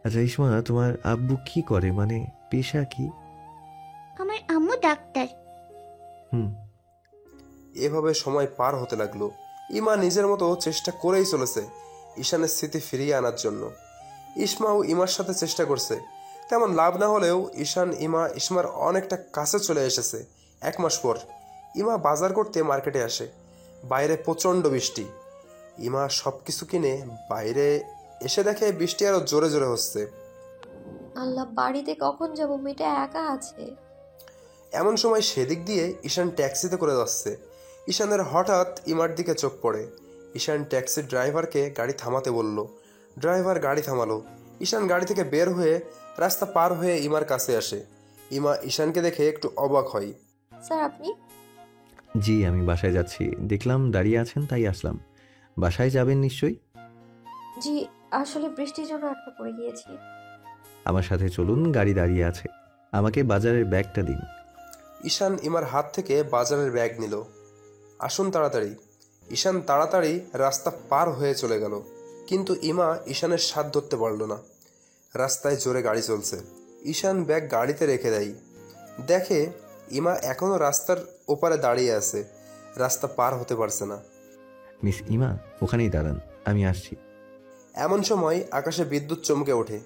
আচ্ছা ইসমা, তোমার আব্বু কি করে, মানে পেশা কি? আমার আম্মু ডাক্তার। এভাবে সময় পার হতে লাগলো। ইমা নিজের মতো চেষ্টা করেই চলেছে ঈশানের স্মৃতি ফিরিয়ে আনার জন্য। ইসমাও ইমার সাথে চেষ্টা করছে, তেমন লাভ না হলেও ঈশান ইসমার অনেকটা কাছে চলে এসেছে। 1 মাস পর ইমা বাজার করতে মার্কেটে আসে। বাইরে প্রচণ্ড বৃষ্টি। ইমা সব কিছু কিনে বাইরে এসে দেখে বৃষ্টি আরো জোরে জোরে হচ্ছে। আল্লাহ, বাড়িতে কখন যাবো, মেয়েটা একা আছে। এমন সময় সেদিক দিয়ে ঈশান ট্যাক্সিতে করে যাচ্ছে। ঈশানের হঠাৎ ইমার দিকে চোখ পড়ে। ঈশান ট্যাক্সির ড্রাইভারকে গাড়ি থামাতে বলল। ড্রাইভার গাড়ি থামালো। ঈশান গাড়ি থেকে বের হয়ে রাস্তা পার হয়ে ইমার কাছে আসে। ইমা ঈশানকে দেখে একটু অবাক হয়। স্যার আপনি? জি, আমি বাসায় যাচ্ছি, দেখলাম দাঁড়িয়ে আছেন তাই আসলাম। বাসায় যাবেন নিশ্চয়ই? জি, আসলে বৃষ্টির জন্য আটকা পড়ে গিয়েছি। আমার সাথে চলুন, গাড়ি দাঁড়িয়ে আছে, আমাকে বাজারের ব্যাগটা দিন। ঈশান ইমার হাত থেকে বাজারের ব্যাগ নিল। আসুন তাড়াতাড়ি। ঈশান তাড়াতাড়ি রাস্তা পার হয়ে চলে গেল, কিন্তু ইমা ঈশানের সাথ ধরতে পারল না। রাস্তায় জোরে গাড়ি চলছে। ঈশান ব্যাগ গাড়িতে রেখে দেয়। দেখে ইমা এখনো রাস্তার ওপারে দাঁড়িয়ে আছে, রাস্তা পার হতে পারছে না। মিস ইমা, ওখানেই দাঁড়ান, আমি আসছি। এমন সময় আকাশে বিদ্যুৎ চমকে ওঠে,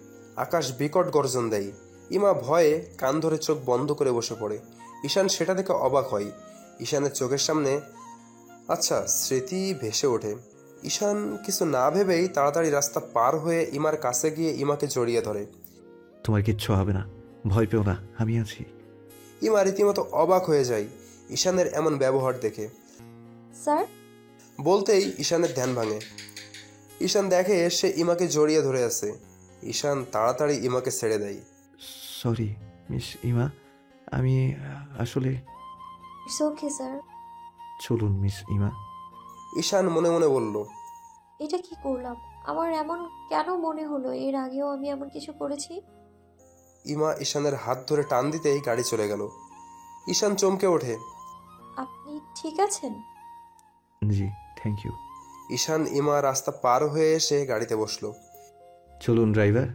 আকাশ বিকট গর্জন দেয়। ইমা ভয়ে কান ধরে চোখ বন্ধ করে বসে পড়ে। ঈশান সেটা দেখে অবাক হয়। ঈশানের চোখের সামনে স্মৃতি ভেসে ওঠে। ঈশান কিছু না ভেবেই তাড়াতাড়ি রাস্তা পার হয়ে ইমার কাছে গিয়ে ইমাকে জড়িয়ে ধরে। তোমার কিচ্ছু হবে না, ভয় পেও না, আমি আছি। ইমা রীতিমতো অবাক হয়ে যায় ঈশানের এমন ব্যবহার দেখে। স্যার, বলতেই ঈশানের ধ্যান ভাঙে। ঈশান দেখে সে ইমাকে জড়িয়ে ধরে আছে। ঈশান তাড়াতাড়ি ইমাকে ছেড়ে দেয়। সরি মিস ইমা, আমি আসলে। It's okay sir. চলুন মিস ইমা। ঈশান মনে মনে বলল, এটা কি করলাম? আমার এমন কেন মনে হলো এর আগেও আমি এমন কিছু করেছি? ইমা ঈশানের হাত ধরে টান দিতেই গাড়ি চলে গেল। ঈশান চমকে ওঠে। আপনি ঠিক আছেন? জি, থ্যাংক ইউ। ঈশান ইমা রাস্তা পার হয়ে এসে গাড়িতে বসলো। চলুন ড্রাইভার।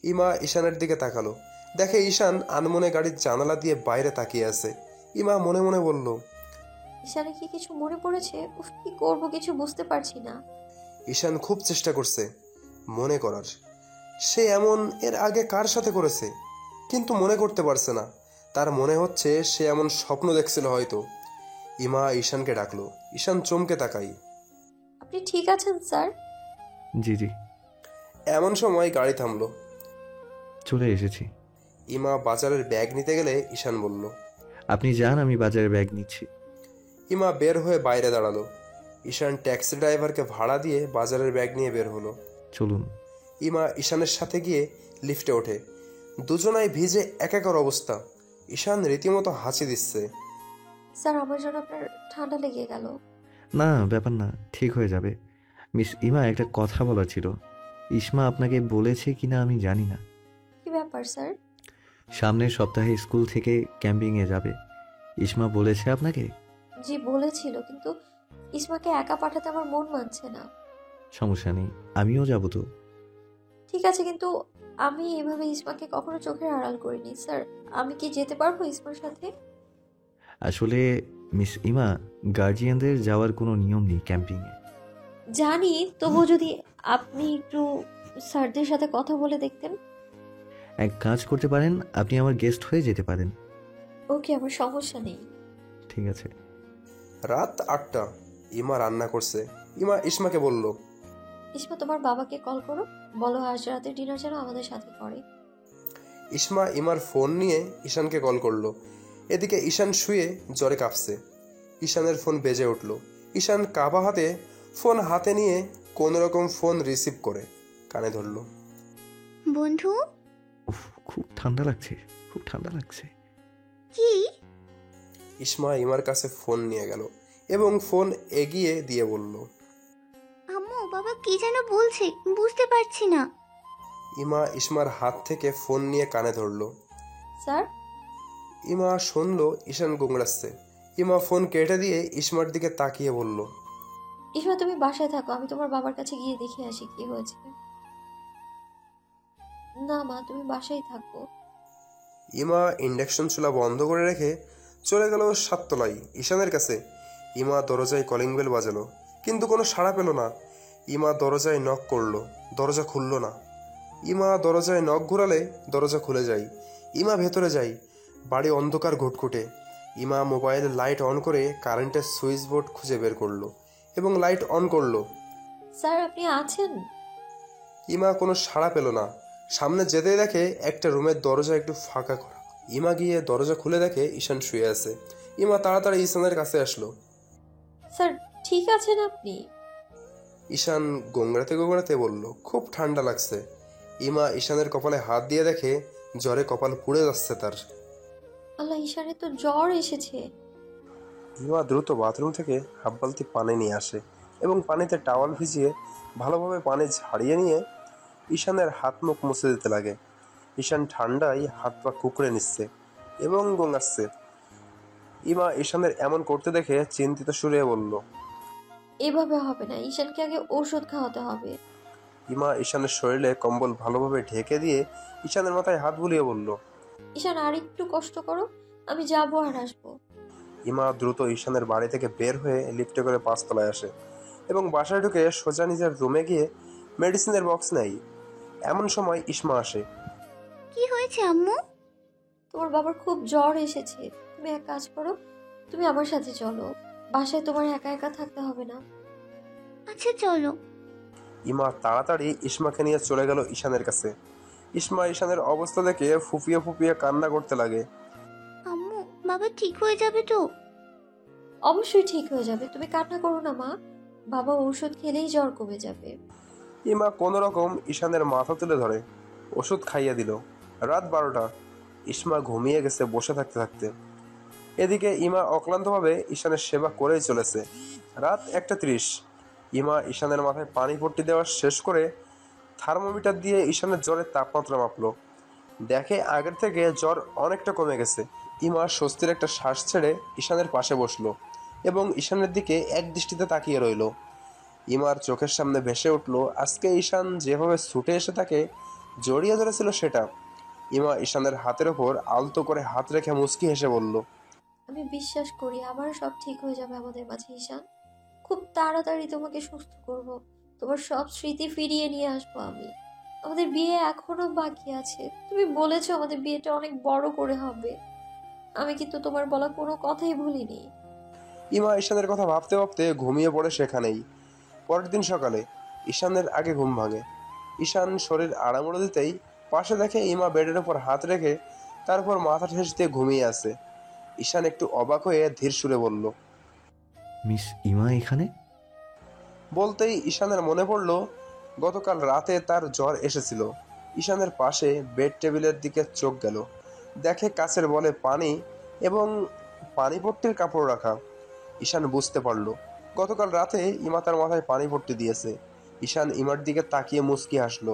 ইমা ঈশানের দিকে তাকালো, দেখে ঈশান আনমনে গাড়ির জানালা দিয়ে বাইরে তাকিয়ে আছে। ইমা মনে মনে বলল, ঈশানে কি কিছু মনে পড়েছে? উফ, কি করবো কিছু বুঝতে পারছি না। ঈশান খুব চেষ্টা করছে মনে করার, সে এমন এর আগে কার সাথে করেছে, কিন্তু মনে করতে পারছে না। তার মনে হচ্ছে সে এমন স্বপ্ন দেখছিল হয়তো। ইমা ঈশানকে ডাকলো। ঈশান চমকে তাকাই। আপনি ঠিক আছেন স্যার? জি জি। এমন সময় গাড়ি থামলো। চলে এসেছি। ইমা বাজারের ব্যাগ নিতে গেলে ঈশান বলল, আপনি যান, আমি বাজারে ব্যাগ নিচ্ছি। ইমা বের হয়ে বাইরে দাঁড়ালো। ঈশান ট্যাক্সি ড্রাইভারকে ভাড়া দিয়ে বাজারের ব্যাগ নিয়ে বের হলো। চলুন। ইমা ঈশানের সাথে গিয়ে লিফটে ওঠে। দুজনাই ভিজে একাকার অবস্থা। ঈশান রীতিমতো হাসি দিচ্ছে। স্যার, আমার জন্য আপনার ঠান্ডা লেগে গেল। না, ব্যাপার না, ঠিক হয়ে যাবে। মিস ইমা, একটা কথা বলার ছিল। ইসমা আপনাকে বলেছে কিনা আমি জানি না। কি ব্যাপার স্যার? সামনের সপ্তাহে স্কুল থেকে ক্যাম্পিংয়ে যাবে। ইসমা বলেছে আপনাকে? জি বলেছিল, কিন্তু ইসমাকে একা পাঠাতে আমার মন মানছে না। সমস্যা নেই, আমিও যাব তো। ঠিক আছে, কিন্তু আমি এভাবে ইসমাকে কখনো চোখের আড়াল করিনি স্যার। আমি কি যেতে পারবো ইসমার সাথে? আসলে মিস ইমা, গার্জিয়ানদের যাওয়ার কোনো নিয়ম নেই ক্যাম্পিংয়ে। জানি, তবুও যদি আপনি একটু স্যারদের সাথে কথা বলে দেখতেন। এক কাজ করতে পারেন, আপনি আমার গেস্ট হয়ে যেতে পারেন। ওকে, আমার সমস্যা নেই। ঠিক আছে। রাত 8টা। ইমা রান্না করছে। ইমা ইসমাকে বলল, ইসমা, তোমার বাবাকে কল করো, বলো আজ রাতে ডিনার যেন আমাদের সাথে করে। ইসমা ইমার ফোন নিয়ে ঈশানকে কল করলো। এদিকে ঈশান শুয়ে জ্বরে কাঁপছে। ঈশানের ফোন বেজে উঠল। ঈশান কাঁপা হাতে ফোন হাতে নিয়ে কোনো রকম ফোন রিসিভ করে কানে ধরল। বন্ধু, উফ, খুব ঠান্ডা লাগছে, খুব ঠান্ডা লাগছে। কি? ইসমা ইমার কাছে ফোন নিয়ে গেল এবং ফোন এগিয়ে দিয়ে বলল, আম্মু বাবা কি যেন বলছে, বুঝতে পারছি না। ইমা ইসমার হাত থেকে ফোন নিয়ে কানে ধরল। স্যার? ইমা শুনলো ঈশান গোংড়াচ্ছে। ইমা ফোন কেটে দিয়ে ইসমার দিকে তাকিয়ে বলল, ইসমা, তুমি বাসায় থাকো, আমি তোমার বাবার কাছে গিয়ে দেখে আসি কি হয়েছে। না মা, তুমি বাসায় থাকো। ইমা ইন্ডাকশন চুলা বন্ধ করে রেখে চলে গেল 7 তলায় ঈশানের কাছে। ইমা দরজায় কলিং বেল বাজালো, কিন্তু কোনো সাড়া পেল না। ইমা দরজায় নক করলো, দরজা খুলল না। ইমা দরজায় নক ঘোরালে দরজা খুলে যায়। ইমা ভেতরে যায়। বাড়ি অন্ধকার ঘুটঘুটে। ইমা মোবাইলে লাইট অন করে কারেন্টের সুইচ বোর্ড খুঁজে বের করলো এবং লাইট অন করলো। স্যার, আপনি আছেন? ইমা কোনো সাড়া পেল না। সামনে যেতেই দেখে একটা রুমের দরজা একটু ফাঁকা করা। ইমা গিয়ে দরজা খুলে দেখে ঈশান শুয়ে আছে। ইমা তাড়াতাড়ি ঈশানের কাছে আসলো। স্যার, ঠিক আছেন আপনি? ঈশান গোংড়াতে গোংড়াতে বলল, খুব ঠান্ডা লাগছে। ইমা ঈশানের কপালে হাত দিয়ে দেখে জ্বরে কপাল পুড়ে যাচ্ছে তার। আল্লাহ, ঈশানের তো জ্বর এসেছে। ইমা দ্রুত বাথরুম থেকে হাফ বালতি পানি নিয়ে আসে এবং পানিতে টাওয়াল ভিজিয়ে ভালোভাবে পানি ঝাড়িয়ে নিয়ে ঈশানের হাত মুখ মুছে দিতে লাগে। ঈশান ঠান্ডায় হাত পা কুকড়ে নিচ্ছে এবং গোঙাচ্ছে। ইমা ঈশানের এমন করতে দেখে চিন্তিত সুরে বলল, এভাবে হবে না, ঈশানকে আগে ওষুধ খাওয়াতে হবে। ইমা ঈশানের শরীরে কম্বল ভালোভাবে ঢেকে দিয়ে ঈশানের মাথায় হাত বুলিয়ে বলল, ঈশান, আর একটু কষ্ট করো, আমি যাবো আর আসবো। ইমা দ্রুত ঈশানের বাড়ি থেকে বের হয়ে লিফটে করে 5 তলায় আসে এবং বাসায় ঢুকে সোজা নিজের রুমে গিয়ে মেডিসিনের বক্স নেই। এমন সময় ইসমা আসে। কি হয়েছে আম্মু? তোমার বাবার খুব জ্বর এসেছে। তুমি এক কাজ করো, তুমি আমার সাথে চলো। বাসায় তোমার একা একা থাকতে হবে না। আচ্ছা চলো। ইমা তাড়াতাড়ি ইসমাকে নিয়ে চলে গেল ঈশানের কাছে। ইসমা ঈশানের অবস্থা দেখে ফুপিয়ে ফুপিয়ে কান্না করতে লাগে। আম্মু, বাবা ঠিক হয়ে যাবে তো? অবশ্যই ঠিক হয়ে যাবে, তুমি কান্না করো না মা। বাবা ঔষধ খেলেই জ্বর কমে যাবে। ইমা কোনো রকম ঈশানের মাথা তুলে ধরে ওষুধ খাইয়ে দিল। রাত 12টা। ইসমা ঘুমিয়ে গেছে বসে থাকতে থাকতে। এদিকে ইমা অক্লান্তভাবে ঈশানের সেবা করেই চলেছে। রাত 1:30। ইমা ঈশানের মাথায় পানি পট্টি দেওয়া শেষ করে থার্মোমিটার দিয়ে ঈশানের জ্বরের তাপমাত্রা মাপলো। দেখে আগের থেকে জ্বর অনেকটা কমে গেছে। ইমা স্বস্তির একটা শ্বাস ছেড়ে ঈশানের পাশে বসলো এবং ঈশানের দিকে এক দৃষ্টিতে তাকিয়ে রইল। ইমার চোখের সামনে ভেসে উঠল আজকে ঈশান যেভাবে ছুটে এসে তাকে জড়িয়ে ধরেছিল সেটা। ইমা ঈশানের হাতের ওপর আলতো করে হাত রেখে মুচকি হেসে বলল, আমি বিশ্বাস করি আবার সব ঠিক হয়ে যাবে আমাদের মাঝে ঈশান। খুব তাড়াতাড়ি তোমাকে সুস্থ করব। তোমার সব স্মৃতি ফিরিয়ে নিয়ে আসবো আমি। আমাদের বিয়ে এখনো বাকি আছে। তুমি বলেছো আমাদের বিয়েটা অনেক বড় করে হবে। আমি কিন্তু তোমার বলা কোনো কথাই ভুলিনি। ইমা ঈশানের কথা ভাবতে ভাবতে ঘুমিয়ে পড়ে সেখানেই। পরের দিন সকালে ঈশানের আগে ঘুম ভাঙে। ঈশান শরীর আড়ামোড়া দিতেই পাশে দেখে ইমা বেডের ওপর হাত রেখে তারপর মাথা ঠেস দিয়ে ঘুমিয়ে আছে। ঈশান একটু অবাক হয়ে ধীর সুরে বলল, মিস ইমা এখানে? বলতেই ঈশানের মনে পড়ল গতকাল রাতে তার জ্বর এসেছিল। ঈশানের পাশে বেড টেবিলের দিকে চোখ গেল। দেখে কাচের বলে পানি এবং পানিপট্টির কাপড় রাখা। ঈশান বুঝতে পারল গতকাল রাতে ইমা তার মাথায় পানিপট্টি দিয়েছে। ঈশান ইমার দিকে তাকিয়ে মুচকি হাসলো।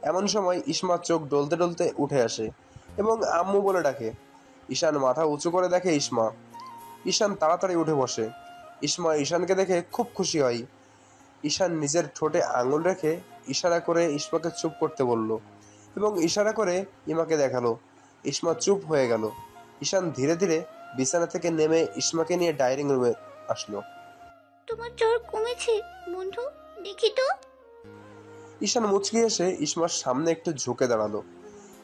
এমন সময় ইসমা চোখ ডলতে ডলতে উঠে আসে এবং আম্মু বলে ডাকে। ঈশান মাথা উঁচু করে দেখে ইসমা। ঈশান তাড়াতাড়ি উঠে বসে। ইসমা ঈশানকে দেখে খুব খুশি হয়। ঈশান নিজের ঠোঁটে আঙুল রেখে ইশারা করে ইসমাকে চুপ করতে বলল এবং ইশারা করে ইমাকে দেখালো। ইসমা চুপ হয়ে গেল। ঈশান ধীরে ধীরে বিছানা থেকে নেমে ইসমাকে নিয়ে ডাইনিং রুমে আসলো। তোমার জ্বর কমেছে বন্ধু, দেখি তো। ঈশান মুচকি এসে ইসমার সামনে একটু ঝুঁকে দাঁড়ালো।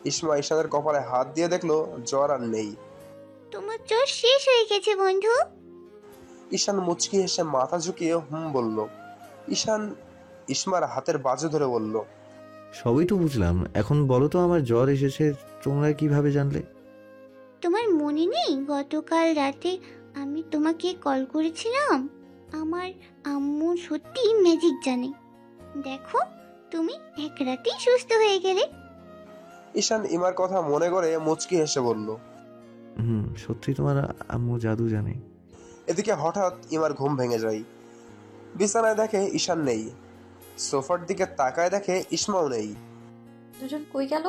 ইসমা ঈশানের কপালে হাত দিয়ে দেখলো জ্বর আর নেই। তোমার জ্বর শেষ হয়ে গেছে বন্ধু। ঈশান মুচকি এসে মাথা ঝুঁকিয়ে বলল। ঈশান ইসমার হাতের বাজু ধরে বলল, সবই তো বুঝলাম, এখন বলো তো আমার জ্বর এসেছে তোমরা কিভাবে জানলে? তোমার মনে নেই গতকাল রাতে আমি তোমাকে কল করেছিলাম? আমার আম্মু সত্যি ম্যাজিক জানে। দেখো, তুমি এক রাতেই সুস্থ হয়ে গেলে। ঈশান ইমার কথা মনে করে মুচকি হেসে বলল, সত্যি তোমার আম্মু জাদু জানে। এদিকে হঠাৎ ইমার ঘুম ভেঙে যায়। বিছানায় দেখে ঈশান নেই। সোফার দিকে তাকায় দেখে ইসমাও নেই। দুজন কই গেল?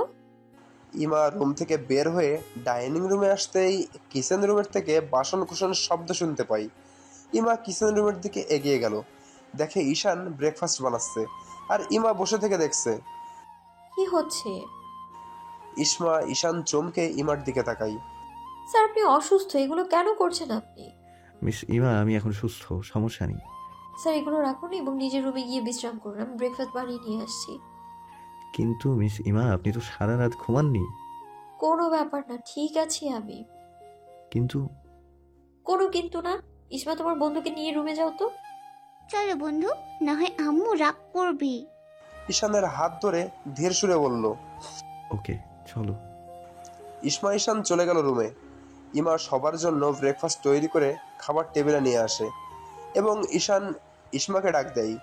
ইমা রুম থেকে বের হয়ে ডাইনিং রুমে আসতেই কিচেন রুমের থেকে বাসন কুসনের শব্দ শুনতে পাই। ইমা কিচেন রুমের দিকে এগিয়ে গেল। দেখে ঈশান ব্রেকফাস্ট বানাচ্ছে আর ইমা বসে থেকে দেখছে। কি হচ্ছে? ঈশান চমকে ইমার দিকে তাকাই। স্যার আপনি অসুস্থ, এগুলো কেন করছেন আপনি? মিস ইমা আমি এখন সুস্থ, সমস্যা নেই। স্যার এগুলো রাখুন এবং নিজের রুমে গিয়ে বিশ্রাম করুন, আমি ব্রেকফাস্ট বানিয়ে নিয়ে আসছি। কিন্তু মিস ইমা আপনি তো সারা রাত ঘুমাননি। কোনো ব্যাপার না, ঠিক আছি আমি। কিন্তু কোনো কিন্তু না। ইসমা তোমার বন্ধুকে নিয়ে রুমে যাও তো। চলো বন্ধু, না হয় আম্মু রাগ করবে। ঈশানের হাত ধরে ধীর সুরে বলল, ওকে চলো। ঈশান চলে গেল রুমে। ইমা সবার জন্য ব্রেকফাস্ট তৈরি করে খাবার টেবিলে নিয়ে আসে এবং ঈশান ইসমাকে ডাক দেয়।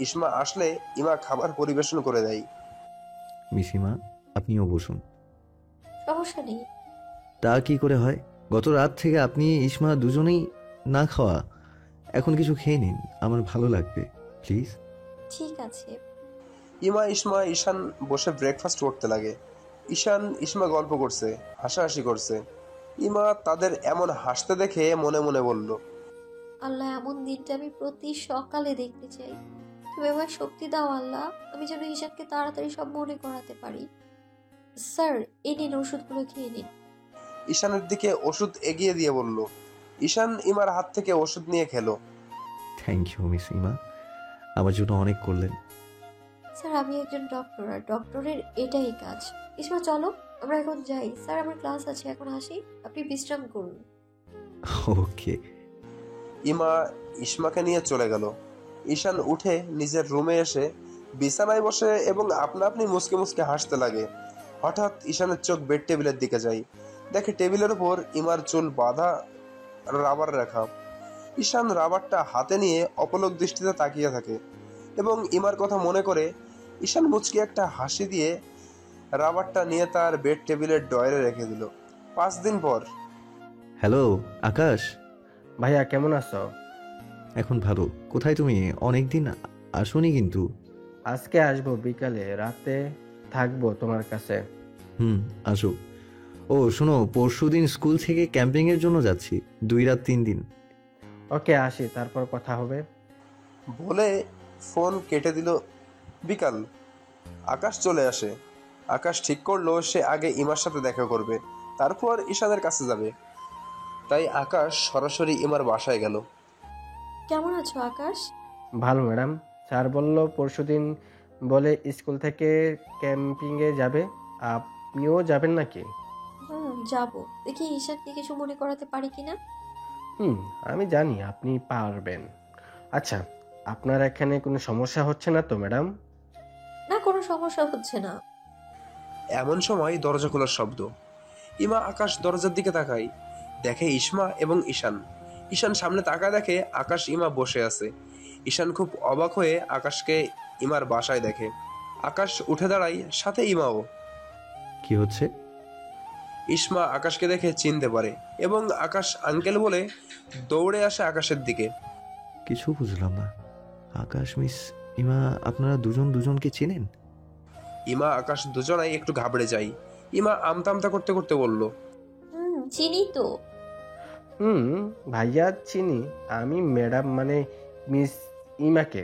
ইসমা আসলে ইমা খাবার পরিবেশন করে দেয়। মিস ইমা আপনিও বসুন। সমস্যা নেই। তা কি করে হয়? গত রাত থেকে আপনি ইসমা দুজনেই না খাওয়া। এখন কিছু খেয়ে নিন, আমার ভালো লাগবে প্লিজ। ঠিক আছে। ঈশান বসে ব্রেকফাস্ট করতে লাগে। ইসমা গল্প করছে, হাসাহাসি করছে। ইমা তাদের এমন হাসতে দেখে মনে মনে বলল, আল্লাহ এমন দিনটা আমি প্রতি সকালে দেখতে চাই। তুমি আমার শক্তি দাও আল্লাহ, আমি যেন ঈশানকে তাড়াতাড়ি সব মনে করাতে পারি। স্যার এই নিন ওষুধগুলো খেয়ে নিন। ঈশানের দিকে ওষুধ এগিয়ে দিয়ে বলল। ঈশান ইমার হাত থেকে ওষুধ নিয়ে খেলো। থ্যাংক ইউ মিস ইমা, আমার জন্য অনেক করলেন। স্যার আমি একজন ডক্টর, আর ডক্টরের এটাই কাজ। ইসমা চলো আমরা এখন যাই। স্যার আমার ক্লাস আছে, এখন আসি, আপনি বিশ্রাম করুন। ওকে। ইমা ইসমাকে নিয়ে চলে গেল। ঈশান উঠে নিজের রুমে এসে বিছানায় বসে এবং আপনা আপনি মুসকে মুসকে হাসতে লাগে। হঠাৎ ঈশানের চোখ বেড টেবিলের দিকে যায়, দেখে টেবিলের উপর ইমার চুল বাঁধা রাবার রাখা। ঈশান রাবারটা হাতে নিয়ে অপলক দৃষ্টিতে তাকিয়ে থাকে এবং ইমার কথা মনে করে ঈশান মুচকি একটা হাসি দিয়ে রাবারটা নিয়ে তার বেড টেবিলের ডয়ারে রেখে দিল। 5 দিন পর। হ্যালো আকাশ। ভাইয়া কেমন আছো? এখন ভালো। কোথায় তুমি? অনেকদিন আসোনি কিন্তু। আজকে আসবো বিকালে, রাতে থাকবো তোমার কাছে। আসো। ও শোনো, পরশুদিন স্কুল থেকে ক্যাম্পিংয়ের জন্য যাচ্ছি, 2 রাত 3 দিন। ওকে আসি, তারপর কথা হবে। বলে ফোন কেটে দিল। বিকাল। আকাশ চলে আসে। আকাশ ঠিক করলো সে আগে ইমার সাথে দেখা করবে, তারপর ঈশানের কাছে যাবে। তাই আকাশ সরাসরি ইমার বাসায় গেল। কেমন আছো আকাশ? ভালো ম্যাডাম। স্যার বলল পরশুদিন বলে স্কুল থেকে ক্যাম্পিংয়ে যাবে, আপনিও যাবেন নাকি? যাবো, দেখি ঈশানকে কিছু মনে করাতে পারি কিনা। আমি জানি আপনি পারবেন। আচ্ছা, আপনার এখানে কোনো সমস্যা হচ্ছে না তো ম্যাডাম? না, কোনো সমস্যা হচ্ছে না। এমন সময় দরজা খোলার শব্দ। ইমা আকাশ দরজার দিকে তাকায়, দেখে ইসমা এবং ঈশান। ঈশান সামনে তাকায়, দেখে আকাশ ইমা বসে আছে। ঈশান খুব অবাক হয়ে আকাশকে ইমার বাসায় দেখে। আকাশ উঠে দাঁড়ায়, সাথে ইমাও। কি হচ্ছে? ইসমা আকাশকে দেখে চিনতে পারে এবং আকাশ আঙ্কেল বলে দৌড়ে আসে আকাশের দিকে। কিছু বুঝলাম না। আকাশ মিস ইমা, আপনারা দুজন দুজনকে চেনেন? ইমা আকাশ দুজনাই একটু ঘাবড়ে যায়। ইমা আমতা আমতা করতে করতে বলল, চিনি তো। ভাইয়া চিনি। আমি ম্যাডাম মানে মিস ইমাকে।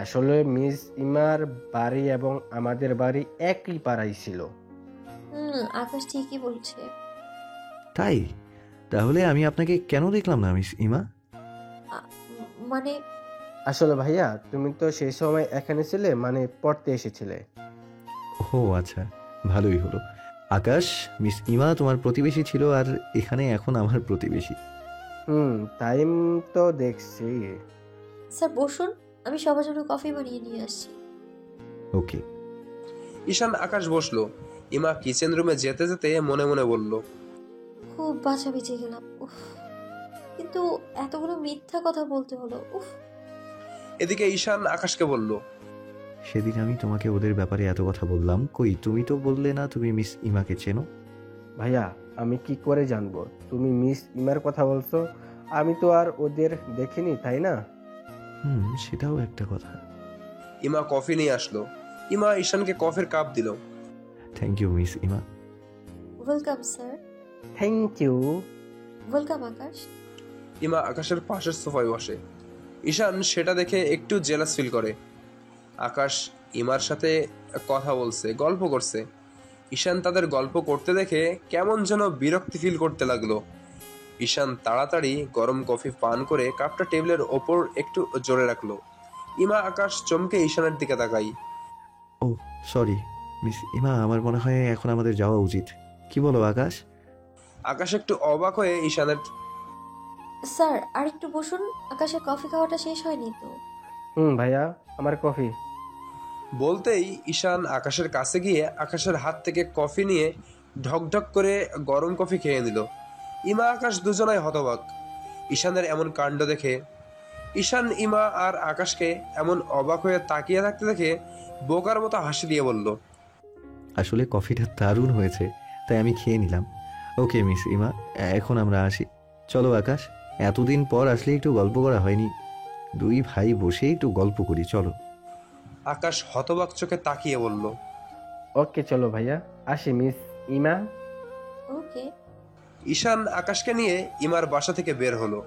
আসলে মিস ইমার বাড়ি এবং আমাদের বাড়ি একই পাড়ায় ছিল। আকাশ ঠিকই বলছে। তাই? তাহলে আমি আপনাকে কেন দেখলাম না মিস ইমা? মানে আসলে ভাইয়া তুমি তো সেই সময় এখানে ছিলে, মানে পড়তে এসেছিলে। ও আচ্ছা, ভালোই হলো। আকাশ, মিস ইমা তোমার প্রতিবেশী ছিল আর এখানে এখন আমার প্রতিবেশী। টাইম তো দেখছি। স্যার বসুন, আমি সবার জন্য কফি বানিয়ে নিয়ে আসছি। ওকে। ঈশান আকাশ বসলো। ইমা কিচেন রুমে যেতে যেতে মনে মনে বলল, খুব বাঁচা বেঁচে গেলাম। উফ, কিন্তু এতগুলো মিথ্যা কথা বলতে হলো। উফ। এদিকে ঈশান আকাশকে বলল, সেদিন আমি তোমাকে ওদের ব্যাপারে এত কথা বললাম, কই তুমি তো বললে না তুমি মিস ইমাকে চেনো। ভাইয়া আমি কি করে জানবো? তুমি মিস ইমার কথা বলছো, আমি তো আর ওদের দেখিনি, তাই না? সেটাও একটা কথা। ইমা কফি নিয়ে আসলো। ইমা ঈশানকে কফির কাপ দিল। Thank you miss Ima. Welcome sir. Thank you. Welcome Akash. Ima আকাশের পাশের সোফায় বসে। ঈশান সেটা দেখে একটু জেলাস ফিল করে। আকাশ ইমার সাথে কথা বলছে, গল্প করছে। ঈশান তাদের গল্প করতে দেখে কেমন যেন বিরক্তি ফিল করতে লাগলো। ঈশান তাড়াতাড়ি গরম কফি পান করে কাপটা টেবিলের ওপর একটু জোরে রাখলো। ইমা আকাশ চমকে ঈশানের দিকে তাকাই। ও সরি মিস ইমা, আমার মনে হয় এখন আমাদের যাওয়া উচিত। কি বলো আকাশ? আকাশ একটু অবাক হয়ে ঈশানের। স্যার আর একটু বসুন, আকাশের কফি খাওয়াটা শেষ হয়নি তো। ভাইয়া আমার কফি। বলতেই ঈশান আকাশের কাছে গিয়ে আকাশের হাত থেকে কফি নিয়ে ঢকঢক করে গরম কফি খেয়ে নিল। ইমা আকাশ দুজনাই হতবাক ঈশানের এমন কাণ্ড দেখে। ঈশান ইমা আর আকাশকে এমন অবাক হয়ে তাকিয়ে থাকতে দেখে বোকার মতো হাসি দিয়ে বলল, আসলে কফিটা দারুণ হয়েছে, তাই আমি খেয়ে নিলাম। ওকে মিস ইমা, এখন আমরা আসি। চলো আকাশ, এতদিন পর আসলে একটু গল্প করা হয়নি, 2 ভাই বসে একটু গল্প করি, চলো। আকাশ হতবাক চোখে তাকিয়ে বলল, ওকে চলো ভাইয়া, আসি মিস ইমা। ওকে। ঈশান আকাশকে নিয়ে ইমার বাসা থেকে বের হলো।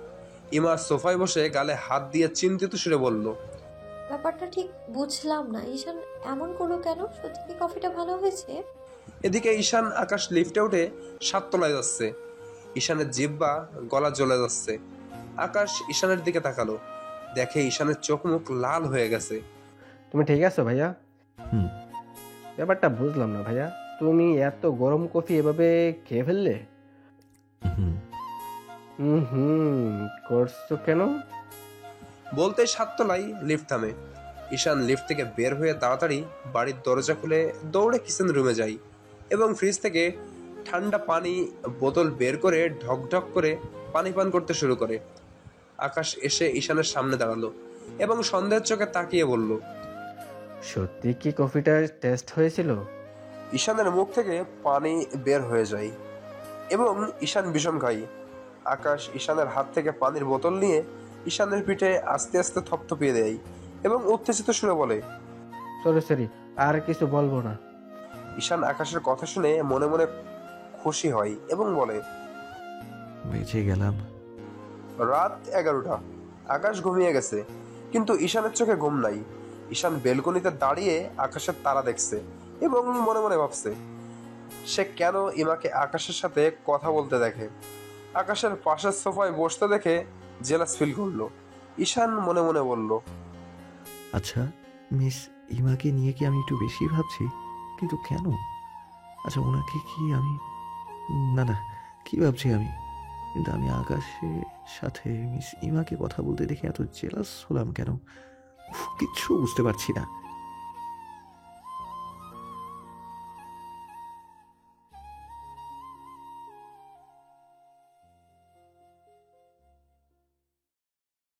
ইমা সোফায় বসে গালে হাত দিয়ে চিন্তিত সুরে বলল, ব্যাপারটা ঠিক বুঝলাম না, ঈশান এমন করলো কেন? সত্যি কি কফিটা ভালো হয়েছে? এদিকে ঈশান আকাশ লিফটে উঠে 7 তলায় যাচ্ছে। ঈশানের জিহ্বা গলা জ্বলে যাচ্ছে। আকাশ ঈশানের দিকে তাকালো, দেখে ঈশানের চোখ মুখ লাল হয়ে গেছে। তুমি ঠিক আছো ভাইয়া? হুম। ব্যাপারটা বুঝলাম না ভাইয়া, তুমি এত গরম কফি এভাবে খেয়ে ফেললে? হুম। করছো কেন? বলতে 7 তলায় লিফট থামে। ঈশান লিফট থেকে বের হয়ে তাড়াতাড়ি বাড়ির দরজা খুলে দৌড়ে কিচেন রুমে যায় এবং ফ্রিজ থেকে ঠান্ডা পানি বোতল বের করে ঢকঢক করে পানি পান করতে শুরু করে। আকাশ এসে ঈশানের সামনে দাঁড়ালো এবং সন্দেহের চোখে তাকিয়ে বলল, সত্যি কি কফিটা টেস্ট হয়েছিল? ঈশানের মুখ থেকে পানি বের হয়ে যায় এবং ঈশান বিষম খায়। আকাশ ঈশানের হাত থেকে পানির বোতল নিয়ে ঈশানের পিঠে আস্তে আস্তে থপথপিয়ে দেয় এবং উত্তেজিত সুরে বলে, সরি, আর কিছু বলবো না। ঈশান আকাশের কথা শুনে মনে মনে খুশি হয় এবং বলে, বেঁচে গেলাম। রাত 11টা। আকাশ ঘুমিয়ে গেছে, কিন্তু ঈশানের চোখে ঘুম নাই। ঈশান বেলকনিতে দাঁড়িয়ে আকাশের তারা দেখছে এবং মনে মনে ভাবছে সে কেন ইমাকে আকাশের সাথে কথা বলতে দেখে। আকাশের পাশের সোফায় বসতে দেখে জেলাস ফিল করলো। ঈশান মনে মনে বলল, আচ্ছা, মিস ইমাকে নিয়ে কি আমি একটু বেশি ভাবছি? কিন্তু কেন? আচ্ছা, ওনাকে কি আমি... না, কি ভাবছি আমি? কিন্তু আমি আকাশের সাথে মিস ইমাকে কথা বলতে দেখে এত জেলাস হলাম কেন? কিচ্ছু বুঝতে পারছি না।